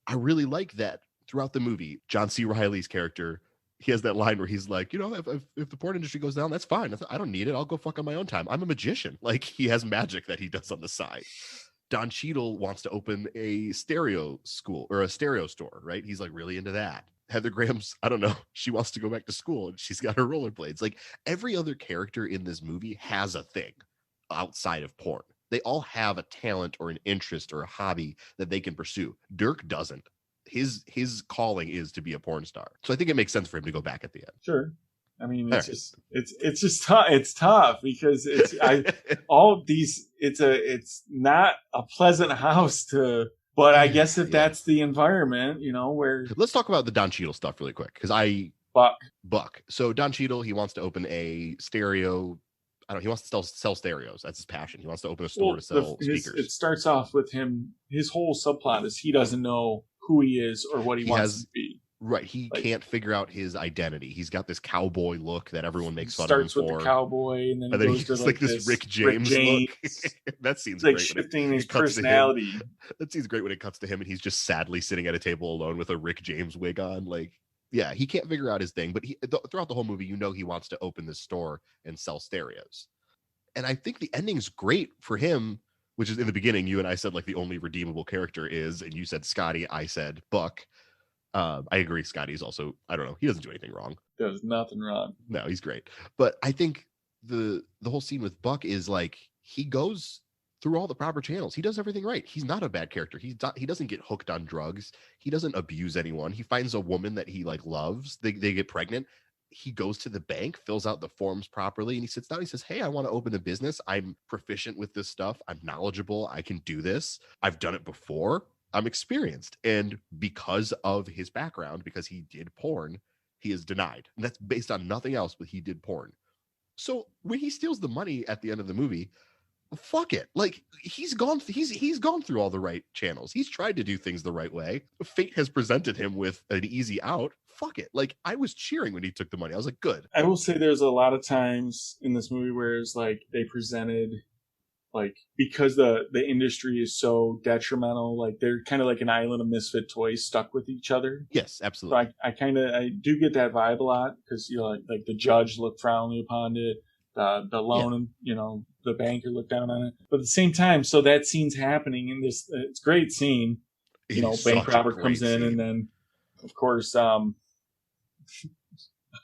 I really like that throughout the movie, John C. Reilly's character, he has that line where he's like, if the porn industry goes down, that's fine. I don't need it. I'll go fuck on my own time. I'm a magician. Like he has magic that he does on the side. Don Cheadle wants to open a stereo school or a stereo store, right? He's like really into that. Heather Graham's, I don't know, she wants to go back to school and she's got her rollerblades. Like every other character in this movie has a thing outside of porn. They all have a talent or an interest or a hobby that they can pursue. Dirk doesn't. His calling is to be a porn star. So I think it makes sense for him to go back at the end. Sure. I mean, it's just tough. It's tough because it's not a pleasant house to. But I guess if that's the environment, where. Let's talk about the Don Cheadle stuff really quick because Buck. So Don Cheadle, he wants to open a stereo. He wants to sell stereos. That's his passion. He wants to open a store to sell speakers. It starts off with him. His whole subplot is he doesn't know who he is or what he wants to be. Right. He can't figure out his identity. He's got this cowboy look that everyone makes fun of him for. Starts with the cowboy and then he's like this Rick James look. That seems like great. Shifting his personality. That seems great when it cuts to him and he's just sadly sitting at a table alone with a Rick James wig on. Like, yeah, he can't figure out his thing. But throughout the whole movie, he wants to open this store and sell stereos. And I think the ending's great for him, which is in the beginning, you and I said like the only redeemable character is, and you said Scotty, I said Buck. I agree. Scotty's also, I don't know. He doesn't do anything wrong. Does nothing wrong. No, he's great. But I think the whole scene with Buck is like, he goes through all the proper channels. He does everything right. He's not a bad character. He doesn't get hooked on drugs. He doesn't abuse anyone. He finds a woman that he like loves. They get pregnant. He goes to the bank, fills out the forms properly, and he sits down. He says, hey, I want to open a business. I'm proficient with this stuff. I'm knowledgeable. I can do this. I've done it before. I'm experienced. And because of his background, because he did porn, he is denied. And that's based on nothing else, but he did porn. So when he steals the money at the end of the movie, fuck it. Like he's gone through all the right channels. He's tried to do things the right way. Fate has presented him with an easy out. Fuck it. Like I was cheering when he took the money. I was like, good. I will say there's a lot of times in this movie where it's like they presented like because the industry is so detrimental, like they're kind of like an island of misfit toys stuck with each other. Yes, absolutely. So I do get that vibe a lot because like the judge looked frowningly upon it, the loan, the banker looked down on it. But at the same time, so that scene's happening in this. It's a great scene. Bank robber comes in, and then of course, I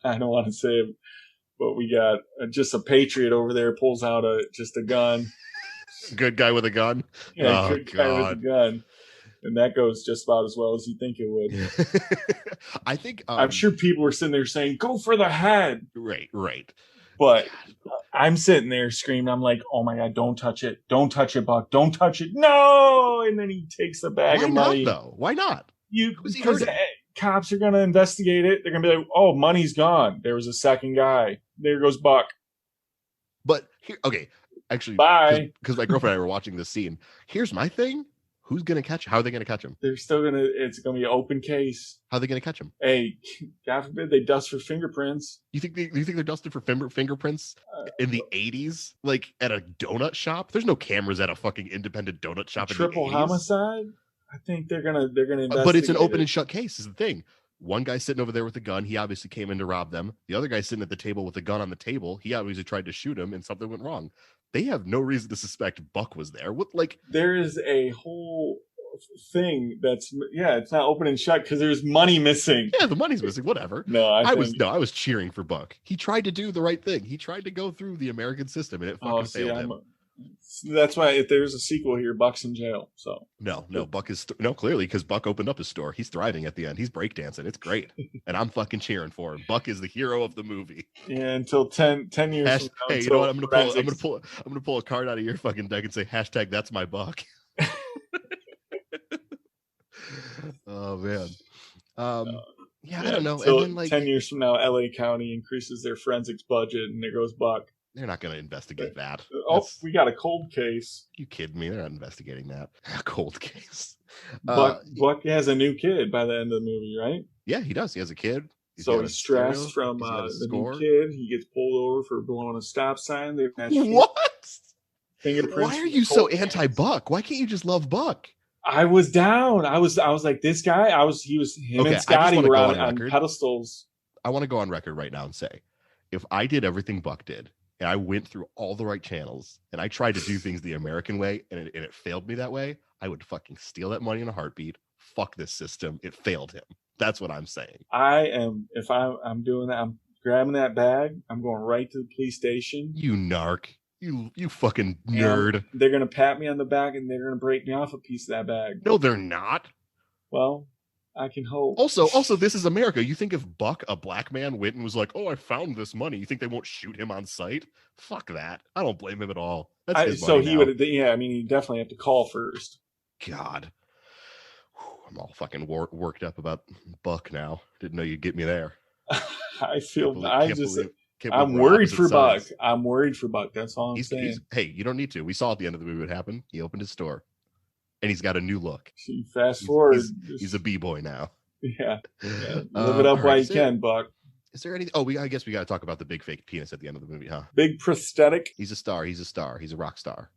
don't want to say it, but we got just a patriot over there pulls out just a gun. Good guy with a gun. Yeah, good guy with a gun. And that goes just about as well as you think it would. I think I'm sure people were sitting there saying, "Go for the head." Right. But I'm sitting there screaming. I'm like, "Oh my god, don't touch it! Don't touch it, Buck! Don't touch it! No!" And then he takes a bag of money. Why not? Because cops are gonna investigate it. They're gonna be like, "Oh, money's gone. There was a second guy. There goes Buck." But here, okay. Actually, bye. Because my girlfriend and I were watching this scene. Here's my thing. Who's going to catch him? How are they going to catch him? It's going to be an open case. How are they going to catch him? Hey, God forbid they dust for fingerprints. You think they're dusted for fingerprints in the 80s? Like at a donut shop? There's no cameras at a fucking independent donut shop in the 80s. Triple homicide? I think they're going to investigate. But it's an open and shut case is the thing. One guy sitting over there with a gun. He obviously came in to rob them. The other guy sitting at the table with a gun on the table. He obviously tried to shoot him and something went wrong. They have no reason to suspect Buck was there. There is a whole thing that's it's not open and shut because there's money missing. Yeah, the money's missing. Whatever. I was cheering for Buck. He tried to do the right thing. He tried to go through the American system and it fucking failed him. That's why if there's a sequel here, Buck's in jail. So no, Buck is clearly because Buck opened up his store. He's thriving at the end. He's breakdancing. It's great, and I'm fucking cheering for him. Buck is the hero of the movie. Yeah, until 10 years. From now, hey, you know what? I'm gonna pull a card out of your fucking deck and say hashtag that's my Buck. Oh man. Yeah, I don't know. So and then, like 10 years from now, LA County increases their forensics budget, and there goes Buck. They're not going to investigate that. We got a cold case. You kidding me? They're not investigating that. A cold case. Buck has a new kid by the end of the movie, right? Yeah, he does. He has a kid. He's stressed from the new kid. He gets pulled over for blowing a stop sign. What? Fingerprints. Why are you so anti-Buck? Why can't you just love Buck? I was down. I was like, this guy. Him and Scotty were on pedestals. I want to go on record right now and say, if I did everything Buck did, and I went through all the right channels, and I tried to do things the American way, and it failed me that way, I would fucking steal that money in a heartbeat. Fuck this system. It failed him. That's what I'm saying. If I'm doing that, I'm grabbing that bag. I'm going right to the police station. You narc. You fucking nerd. And they're going to pat me on the back, and they're going to break me off a piece of that bag. No, they're not. Well, I can hope. Also, this is America. You think if Buck, a black man, went and was like, "Oh, I found this money," you think they won't shoot him on sight? Fuck that. I don't blame him at all. That's his money. So he would. Yeah, I mean, you definitely have to call first. God, I'm all fucking worked up about Buck now. Didn't know you'd get me there. I'm worried for Buck. I'm worried for Buck. That's all I'm saying. Hey, you don't need to. We saw at the end of the movie what happened. He opened his store, and he's got a new look. Fast forward. He's a b-boy now. Yeah. Live it up while you can, Buck. Is there anything? Oh, I guess we got to talk about the big fake penis at the end of the movie, huh? Big prosthetic. He's a star. He's a rock star.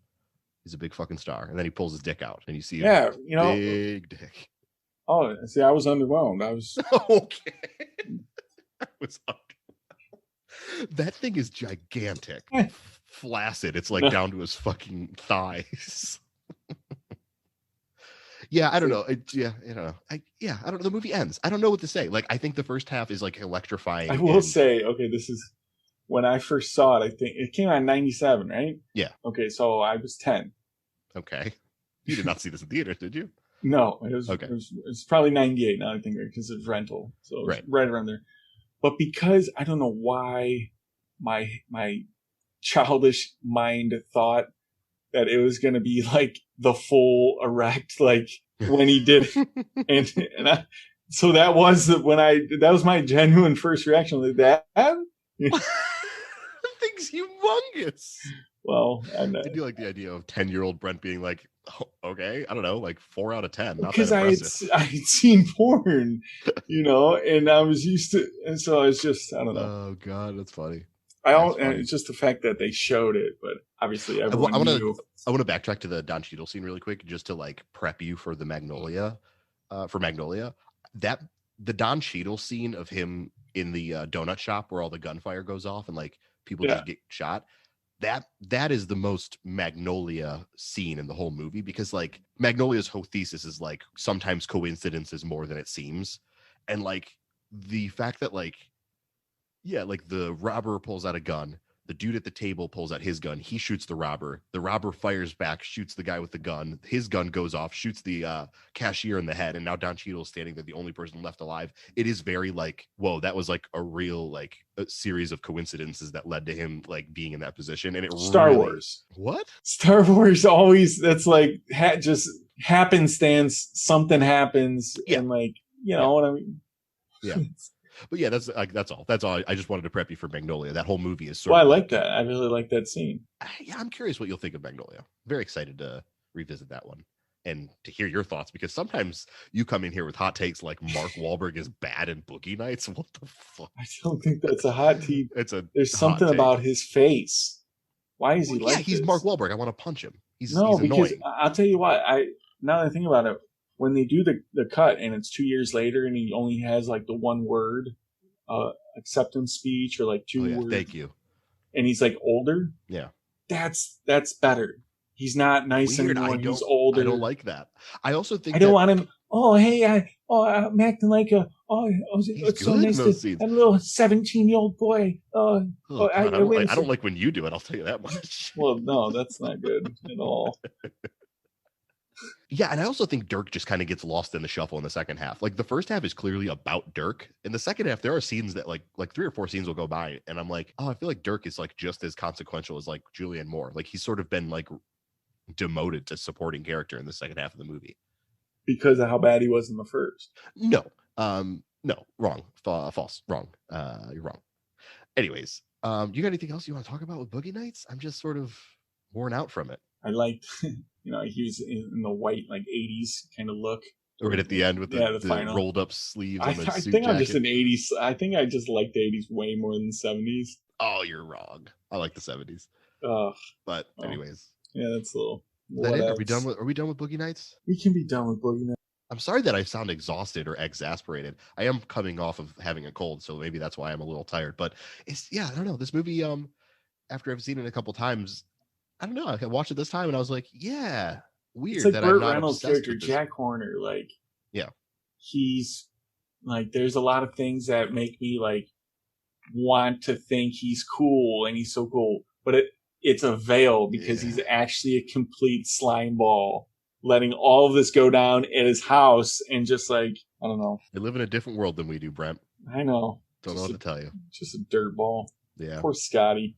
He's a big fucking star. And then he pulls his dick out, and you see a big dick. Oh, see, I was underwhelmed. I was okay. That thing is gigantic, flaccid. It's like down to his fucking thighs. Yeah, I don't know. I don't know. I don't know. The movie ends. I don't know what to say. Like, I think the first half is like electrifying. I will say, okay, this is when I first saw it. I think it came out in 97, right? Yeah. Okay, so I was 10. Okay. You did not see this in theaters, did you? No, it was. Okay. It was probably 98 now. I think because it's rental, so it's right around there. But because I don't know why my childish mind thought that it was going to be like the full erect, like when he did it. So that was that was my genuine first reaction. Like that thing's humongous. Well, I do like the idea of 10-year-old Brent being like, oh, okay, I don't know, like 4 out of 10. Because I had seen porn, and I was used to, and so I was just, I don't know. Oh God, that's funny. And it's just the fact that they showed it, but obviously everyone knew. I want to backtrack to the Don Cheadle scene really quick, just to like prep you for the Magnolia, That the Don Cheadle scene of him in the donut shop where all the gunfire goes off and like people just get shot. That is the most Magnolia scene in the whole movie, because like Magnolia's whole thesis is like sometimes coincidence is more than it seems, and like the fact that like the robber pulls out a gun, the dude at the table pulls out his gun, he shoots the robber fires back, shoots the guy with the gun, his gun goes off, shoots the cashier in the head, and now Don Cheadle is standing there, the only person left alive. It is very like, whoa, that was like a real like a series of coincidences that led to him like being in that position. And it Star Wars. What? Star Wars always, that's like just happenstance, something happens, and like, you know what I mean? Yeah. But yeah, that's all. That's all. I just wanted to prep you for Magnolia. That whole movie is I like that. I really like that scene. I'm curious what you'll think of Magnolia. Very excited to revisit that one and to hear your thoughts, because sometimes you come in here with hot takes like Mark Wahlberg is bad in Boogie Nights. What the fuck? I don't think that's a hot take. There's something take about his face. Why is he like he's this? Mark Wahlberg. I want to punch him. He's because annoying. I'll tell you what. Now that I think about it, when they do the cut and it's 2 years later and he only has like the one word acceptance speech or like 2 words. Thank you. And he's like older. Yeah. That's better. He's not nice anymore. He's older. I don't like that. I also think I don't want him. Oh, hey, I'm acting like it's so nice to have a little 17-year-old boy. I don't like when you do it. I'll tell you that much. Well, no, that's not good at all. Yeah, and I also think Dirk just kind of gets lost in the shuffle in the second half. Like the first half is clearly about Dirk. In the second half, there are scenes that like 3 or 4 scenes will go by, and I'm like, oh, I feel like Dirk is like just as consequential as like Julianne Moore. Like he's sort of been like demoted to supporting character in the second half of the movie because of how bad he was in the first. No, wrong, false, wrong. You're wrong. Anyways, you got anything else you want to talk about with Boogie Nights? I'm just sort of worn out from it. I liked, he was in the white, like 80s kind of look. Right at the end with the rolled up sleeves. I think I'm just an 80s. I think I just like the 80s way more than the 70s. Oh, you're wrong. I like the 70s. But anyways. Yeah, that's a little. Are we done with Boogie Nights? We can be done with Boogie Nights. I'm sorry that I sound exhausted or exasperated. I am coming off of having a cold, so maybe that's why I'm a little tired. But I don't know. This movie, after I've seen it a couple times, I don't know. I watched it this time and I was like, yeah, weird. It's like that Burt I'm not Reynolds' character, Jack Horner. Like, he's like, there's a lot of things that make me like want to think he's cool and he's so cool, but it's a veil because he's actually a complete slime ball, letting all of this go down at his house and just like I don't know. They live in a different world than we do, Brent. I know. Don't know what to tell you. Just a dirt ball. Yeah. Poor Scotty.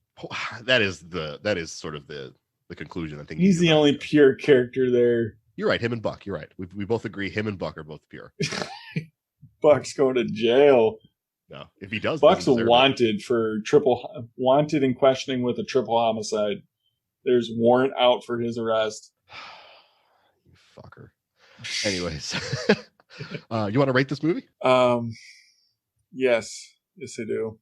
That is sort of the conclusion. I think he's the only pure character there. You're right. Him and Buck. You're right. We both agree. Him and Buck are both pure. Buck's going to jail. No, if he does, Buck's wanted for wanted in questioning with a triple homicide. There's warrant out for his arrest. You fucker. Anyways, you want to rate this movie? Yes, I do.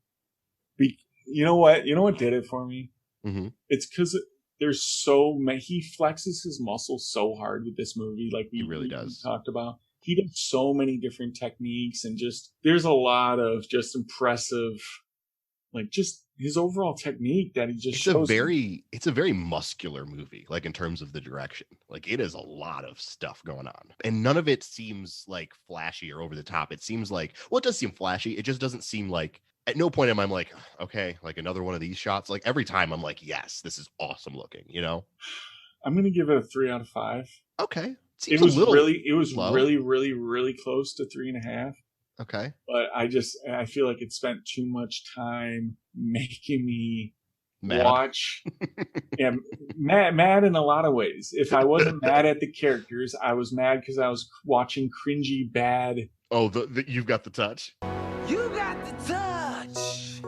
You know what? You know what did it for me? Mm-hmm. It's because there's so many. He flexes his muscles so hard with this movie, like he really does. We talked about. He does so many different techniques, and just there's a lot of just impressive, like just his overall technique that he just shows. It's a very muscular movie, like in terms of the direction. Like it is a lot of stuff going on, and none of it seems like flashy or over the top. It seems like, well, it does seem flashy. It just doesn't seem like. At no point am I like, okay, like another one of these shots. Like every time I'm like, yes, this is awesome looking. You know, I'm gonna give it a 3 out of 5. Okay. It was really close to 3.5. Okay. But I feel like it spent too much time making me mad. Watch. Yeah, mad in a lot of ways. If I wasn't mad at the characters, I was mad because I was watching cringy bad. Oh, you've got the touch. You got the touch.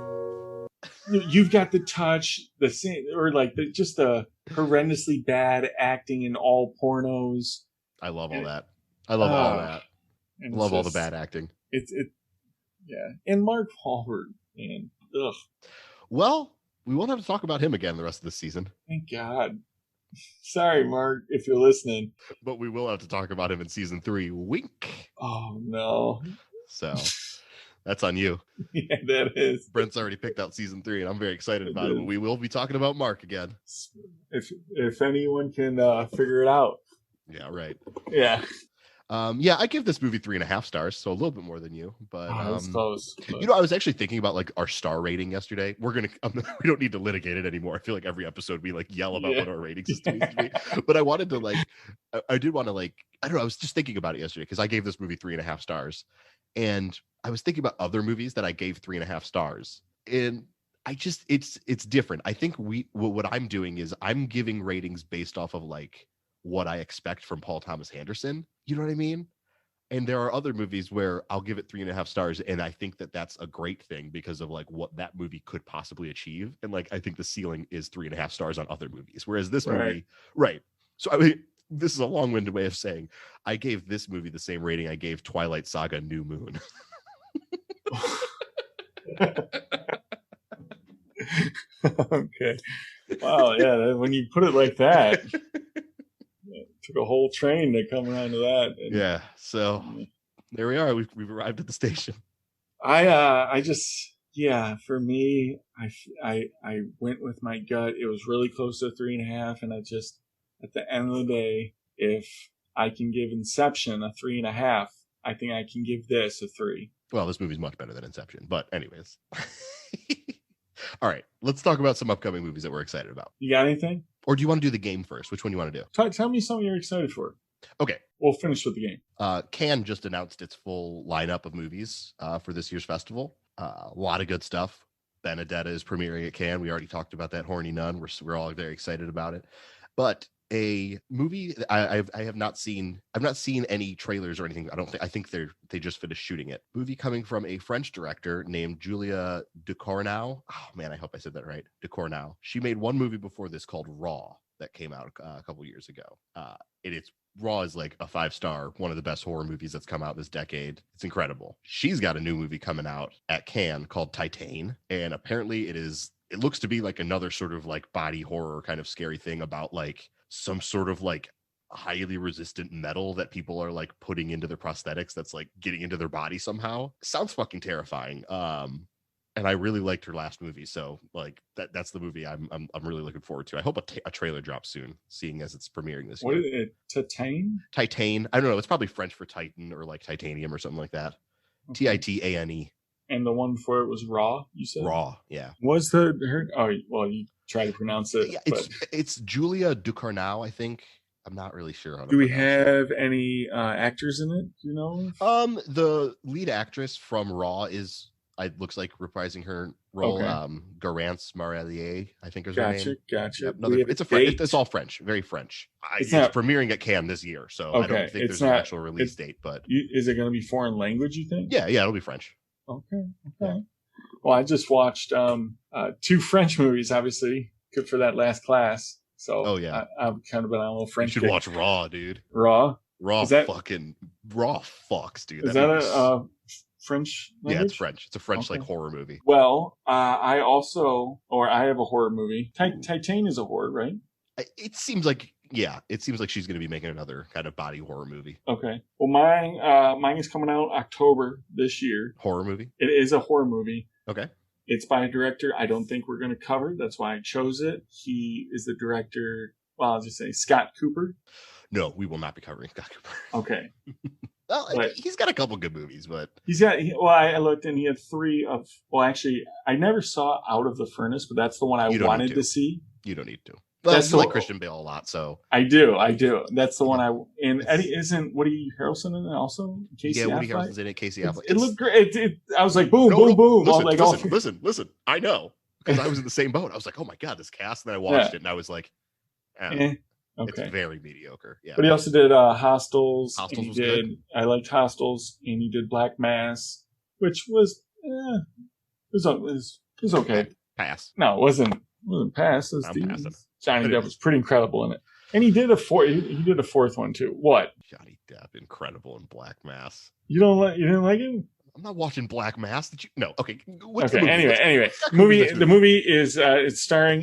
You've got the touch, the scene, or like just the horrendously bad acting in all pornos. I love all that. I love all that. I love all the bad acting. Yeah. And Mark Wahlberg, man. Ugh. Well, we won't have to talk about him again the rest of the season. Thank God. Sorry, Mark, if you're listening. But we will have to talk about him in season 3. Wink. Oh, no. So that's on you. Yeah, that is. Brent's already picked out season 3, and I'm very excited about it. But we will be talking about Mark again. If anyone can figure it out. Yeah, right. Yeah. Yeah, I give this movie 3.5 stars, so a little bit more than you. But that's close. You know, I was actually thinking about like our star rating yesterday. We don't need to litigate it anymore. I feel like every episode we like yell about what our rating system needs to be. But I wanted to I did want to I don't know. I was just thinking about it yesterday because I gave this movie 3.5 stars, and I was thinking about other movies that I gave 3.5 stars, and I just it's different. I think what I'm doing is I'm giving ratings based off of like what I expect from Paul Thomas Anderson. You know what I mean? And there are other movies where I'll give it 3.5 stars, and I think that that's a great thing because of like what that movie could possibly achieve. And like I think the ceiling is 3.5 stars on other movies, whereas this movie, right? So I mean, this is a long-winded way of saying I gave this movie the same rating I gave Twilight Saga: New Moon. Okay. Wow. Yeah. When you put it like that. Took a whole train to come around to that. And, yeah. So there we are. We've arrived at the station. For me, I went with my gut. It was really close to 3.5. And I just, at the end of the day, if I can give Inception a 3.5, I think I can give this a 3. Well, this movie's much better than Inception, but anyways. All right, let's talk about some upcoming movies that we're excited about. You got anything? Or do you want to do the game first? Which one do you want to do? Tell me something you're excited for. Okay. We'll finish with the game. Cannes just announced its full lineup of movies for this year's festival. A lot of good stuff. Benedetta is premiering at Cannes. We already talked about that. Horny Nun. We're all very excited about it. But a movie I have not seen. I've not seen any trailers or anything. I think they just finished shooting it. Movie coming from a French director named Julia Ducournau. Oh man, I hope I said that right. Ducournau. She made one movie before this called Raw that came out a couple years ago. Raw is like a 5-star, one of the best horror movies that's come out this decade. It's incredible. She's got a new movie coming out at Cannes called Titane, and apparently it looks to be like another sort of like body horror kind of scary thing about like some sort of like highly resistant metal that people are like putting into their prosthetics that's like getting into their body somehow. Sounds fucking terrifying. And I really liked her last movie, so like that's the movie I'm really looking forward to. I hope a trailer drops soon, seeing as it's premiering this year. What is it? Titane? Titane. I don't know. It's probably French for Titan or like titanium or something like that. Okay. Titane. And the one before it was Raw. You said Raw. Yeah. Was her? Oh, well, you try to pronounce it. Yeah, it's Julia Ducournau, I think. I'm not really sure how to Do we pronounce it. have any actors in it? Do you know? The lead actress from Raw is, looks like reprising her role. Okay. Garance Marelier, I think is her name. Gotcha. Yep, it's all French, very French. It's premiering at Cannes this year, so I don't think there's an actual release date. But is it going to be foreign language, you think? Yeah, it'll be French. Okay. Well, I just watched 2 French movies, obviously. Good for that last class. So I've kind of been on a little French. You should watch Raw, dude. Raw fucks, dude. Is that a French language? Yeah, it's French. It's a French like horror movie. Well, I have a horror movie. Titan is a horror, right? It seems like she's going to be making another kind of body horror movie. Okay. Well, mine is coming out October this year. Horror movie? It is a horror movie. Okay. It's by a director I don't think we're going to cover. That's why I chose it. He is the director. Well, I'll just say Scott Cooper. No, we will not be covering Scott Cooper. Okay. Well, he's got a couple good movies, but I looked and he had 3 of. Well, actually, I never saw Out of the Furnace, but that's the one I wanted to see. You don't need to. Well, that's like Christian Bale a lot, so I do. That's the one isn't Woody Harrelson in it also? Casey Affleck? Woody Harrelson's in it. Casey Affleck. It looked great. I was like, boom, boom. Listen. I know because I was in the same boat. I was like, oh my god, this cast, and then I watched it, and I was like, it's very mediocre. Yeah, but he also did Hostels. Hostels was good. I liked Hostels, and he did Black Mass, which was it was okay. Pass. No, it wasn't pass. Johnny Depp was pretty incredible in it, and he did a 4th one too. What? Johnny Depp, incredible in Black Mass. You didn't like him? I'm not watching Black Mass. Did you? No. Okay. Anyway, the movie is it's starring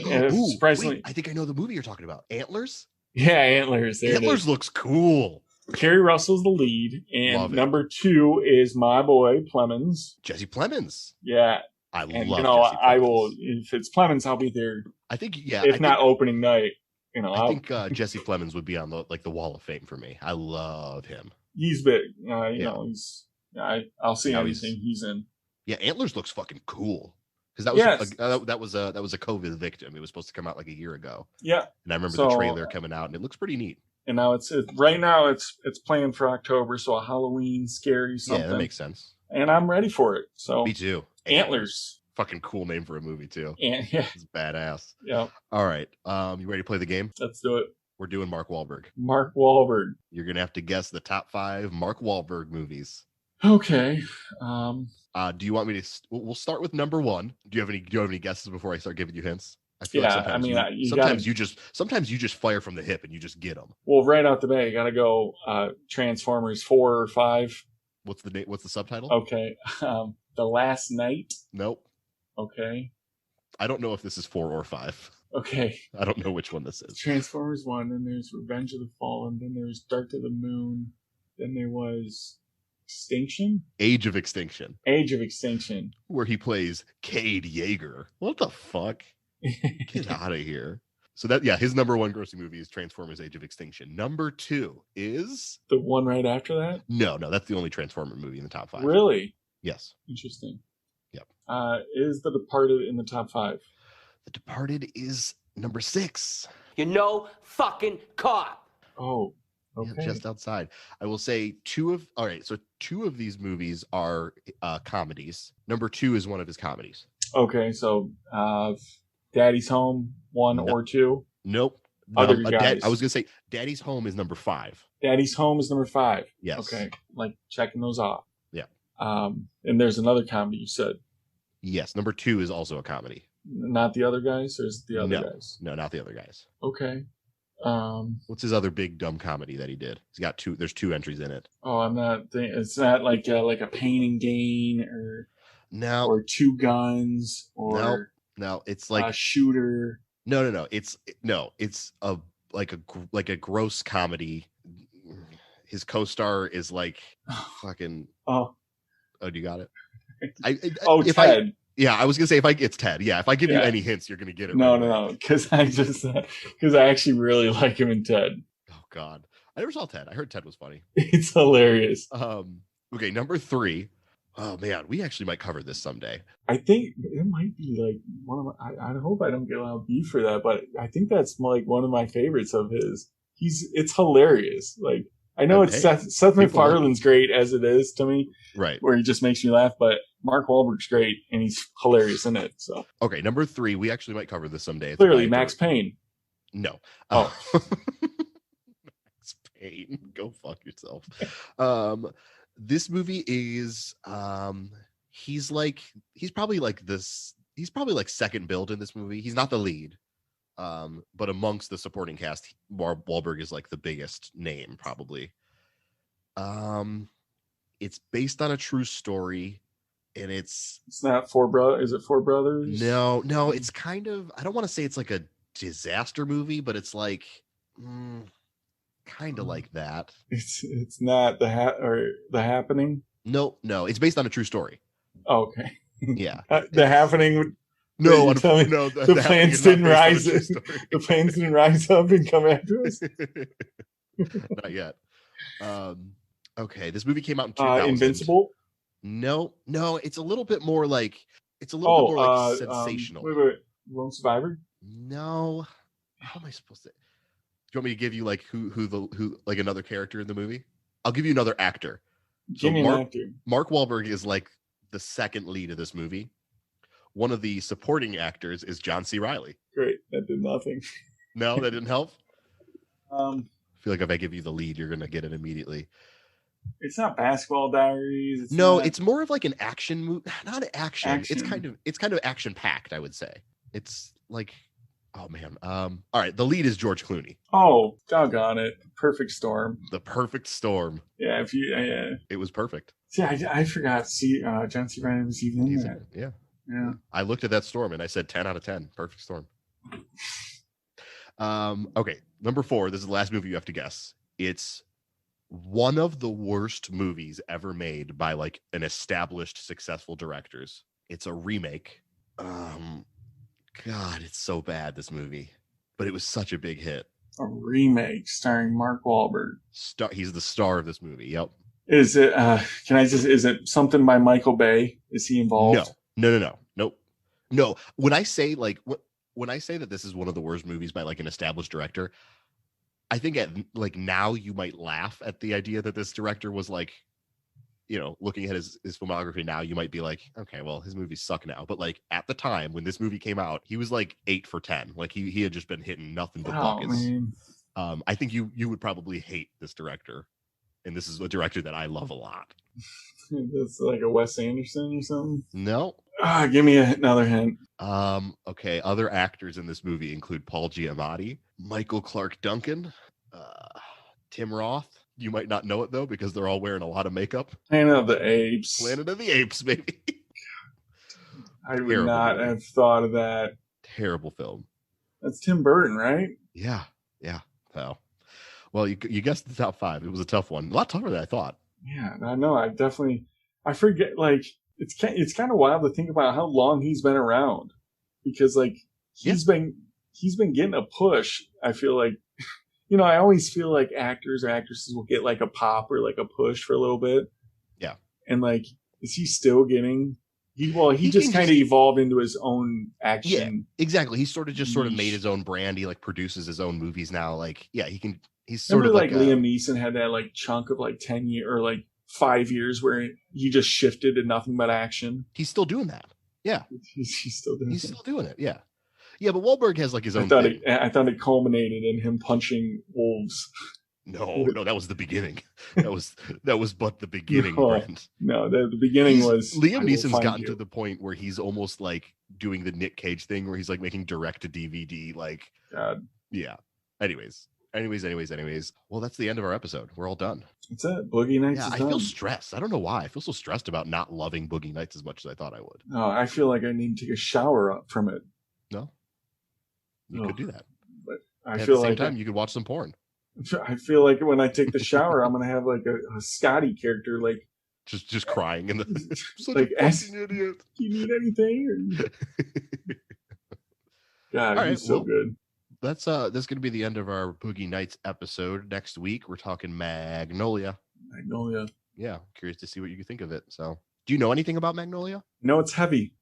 surprisingly. Wait, I think I know the movie you're talking about. Antlers. Yeah, Antlers. Antlers looks cool. Kerry Russell's the lead, and number 2 is my boy Plemons. Jesse Plemons. Yeah. I love Jesse Plemons. I will, if it's Plemons, I'll be there. I think, not opening night, I think Jesse Plemons would be on the Wall of Fame for me. I love him. He's big. I'll see anything he's in. Yeah, Antlers looks fucking cool because that was a COVID victim. It was supposed to come out like a year ago. Yeah, and I remember the trailer coming out, and it looks pretty neat. And now it's right now it's planned for October, so a Halloween scary something. Yeah, that makes sense. And I'm ready for it. So me too. Antlers. Fucking cool name for a movie too. Yeah, it's badass. Yeah. All right. You ready to play the game? Let's do it. We're doing Mark Wahlberg. Mark Wahlberg. You're gonna have to guess the top 5 Mark Wahlberg movies. Okay. Do you want me to? We'll start with number 1. Do you have any guesses before I start giving you hints? I feel like sometimes you just fire from the hip and you just get them. Well, right out the bat, you gotta go Transformers 4 or 5. What's the name? What's the subtitle? Okay. The Last Night. Nope. Okay. I don't know if this is 4 or 5. Okay. I don't know which one this is. Transformers 1, then there's Revenge of the Fallen, then there's Dark of the Moon, then there was Extinction? Age of Extinction. Age of Extinction. Where he plays Cade Yeager. What the fuck? Get out of here. So his number 1 grossing movie is Transformers Age of Extinction. Number 2 is... The one right after that? No, that's the only Transformer movie in the top 5. Really? Yes. Interesting. Yep. Is The Departed in the top 5? The Departed is number 6. You're no fucking cop. Oh, okay. Yeah, just outside. I will say 2 of these movies are comedies. Number 2 is one of his comedies. Okay, so Daddy's Home 1 or 2? Nope. Other guys. I was gonna say Daddy's Home is number 5. Daddy's Home is number 5. Yes. Okay, like checking those off. Yeah. And there's another comedy you said. Yes, number 2 is also a comedy. Not the other guys, or is it the other guys? No, not the other guys. Okay. What's his other big dumb comedy that he did? He's got 2. There's 2 entries in it. Oh, I'm not. It's not like a Pain and Gain or Two Guns or no. It's like a Shooter. No. It's a gross comedy. His co-star is like fucking. Oh, do you got it? Ted. I was gonna say it's Ted. Yeah, if I give you any hints, you're gonna get it. No, because I actually really like him in Ted. Oh God, I never saw Ted. I heard Ted was funny. It's hilarious. Okay, number 3. Oh man, we actually might cover this someday. I think it might be like one of my. I hope I don't get a lot of beef for that, but I think that's like one of my favorites of his. it's hilarious. Like, I know it's Seth MacFarlane's great as it is to me, right? Where he just makes me laugh, but Mark Wahlberg's great and he's hilarious in it. So okay, number 3, we actually might cover this someday. It's clearly Max Payne. No. Oh, Max Payne, go fuck yourself. This movie is he's probably like second build in this movie. He's not the lead. But amongst the supporting cast, Wahlberg is like the biggest name, probably. It's based on a true story, and it's not Four Brothers. Is it Four Brothers? No, it's kind of, I don't want to say it's like a disaster movie, but it's like kind of like that. It's not The Happening. No, it's based on a true story. Oh, okay. Yeah. The Happening. No, the planes didn't rise. The planes didn't rise up and come after us. Not yet. Okay, this movie came out in 2000. Invincible. No, it's a little bit more like more like sensational. Wait, Lone Survivor. No, how am I supposed to? Do you want me to give you like who like another character in the movie? I'll give you another actor. Give me an actor. Mark Wahlberg is like the second lead of this movie. One of the supporting actors is John C. Reilly. Great. That did nothing. No, that didn't help? I feel like if I give you the lead, you're going to get it immediately. It's not Basketball Diaries. It's more of like an action movie. Not action. It's kind of action packed, I would say. It's like, oh man. All right. The lead is George Clooney. Oh, doggone it. Perfect Storm. The Perfect Storm. Yeah. It was perfect. See, I forgot. See, John C. Reilly was even in that. Yeah. Yeah. I looked at that storm and I said 10 out of 10. Perfect storm. Okay. Number 4. This is the last movie you have to guess. It's one of the worst movies ever made by like an established successful directors. It's a remake. God, it's so bad, this movie. But it was such a big hit. A remake starring Mark Wahlberg. He's the star of this movie. Yep. Is it is it something by Michael Bay? Is he involved? No. When I say that this is one of the worst movies by like an established director, I think now you might laugh at the idea that this director was like, looking at his filmography now, you might be like, okay, well, his movies suck now. But like at the time when this movie came out, he was like 8 for 10. Like he had just been hitting nothing but buckets. Man. I think you would probably hate this director, and this is a director that I love a lot. It's like a Wes Anderson or something. No. Give me another hint. Okay. Other actors in this movie include Paul Giamatti, Michael Clark Duncan, Tim Roth. You might not know it though because they're all wearing a lot of makeup. Planet of the Apes. Planet of the Apes, baby. I would not have thought of that. Terrible film. That's Tim Burton, right? Yeah. Well, you guessed the top 5. It was a tough one. A lot tougher than I thought. Yeah, I know. I forget. Like it's kind of wild to think about how long he's been around, because like he's been getting a push. I feel like, I always feel like actors or actresses will get like a pop or like a push for a little bit. Yeah. And like, is he still getting? He just kind of evolved into his own action. Yeah, exactly. He sort of made his own brand. He like produces his own movies now. Like, yeah, he's sort of like Liam Neeson had that like chunk of like 10 years or like 5 years where he just shifted to nothing but action. He's still doing that. Yeah. He's still doing it. Yeah. Yeah, but Wahlberg has like his own thing. I thought it culminated in him punching wolves. No, that was the beginning. That was but the beginning, Brent. No, the beginning was Liam Neeson's gotten to the point where he's almost like doing the Nick Cage thing where he's like making direct to DVD. Like, God. Yeah. Anyways. Well, that's the end of our episode. We're all done. That's it. Boogie Nights is done. I feel stressed. I don't know why. I feel so stressed about not loving Boogie Nights as much as I thought I would. No, I feel like I need to take a shower up from it. No. You could do that. But at the same time, you could watch some porn. I feel like when I take the shower, I'm gonna have like a Scotty character, like just crying in the like, fucking idiot. Do you need anything? God, all right, he's so good. That's gonna be the end of our Boogie Nights episode. Next week we're talking Magnolia. Yeah, curious to see what you think of it. So, do you know anything about Magnolia? No, it's heavy.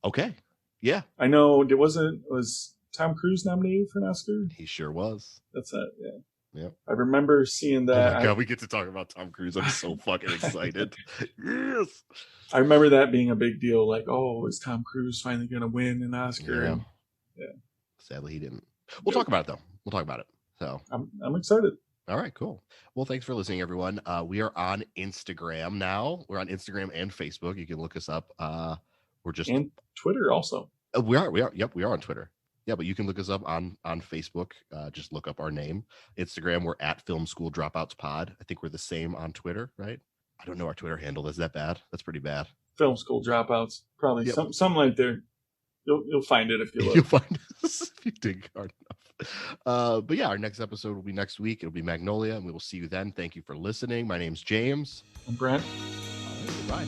Okay. Yeah, I know. Was Tom Cruise nominated for an Oscar? He sure was. That's it. Yeah. Yeah. I remember seeing that. Oh my God, we get to talk about Tom Cruise. I'm so fucking excited. Yes. I remember that being a big deal. Like, oh, is Tom Cruise finally going to win an Oscar? Yeah. And, yeah. Sadly, he didn't. We'll talk about it though. We'll talk about it. So I'm excited. All right, cool. Well, thanks for listening, everyone. We are on Instagram now. We're on Instagram and Facebook. You can look us up. We're just and Twitter also. We are. Yep, we are on Twitter. Yeah, but you can look us up on Facebook. Just look up our name. Instagram, we're at Film School Dropouts Pod. I think we're the same on Twitter, right? I don't know our Twitter handle. Is that bad? That's pretty bad. Film School Dropouts, probably something like there. You'll find it if you look. You'll find us if you dig hard enough. But yeah, our next episode will be next week. It'll be Magnolia, and we will see you then. Thank you for listening. My name's James. I'm Brent. Goodbye.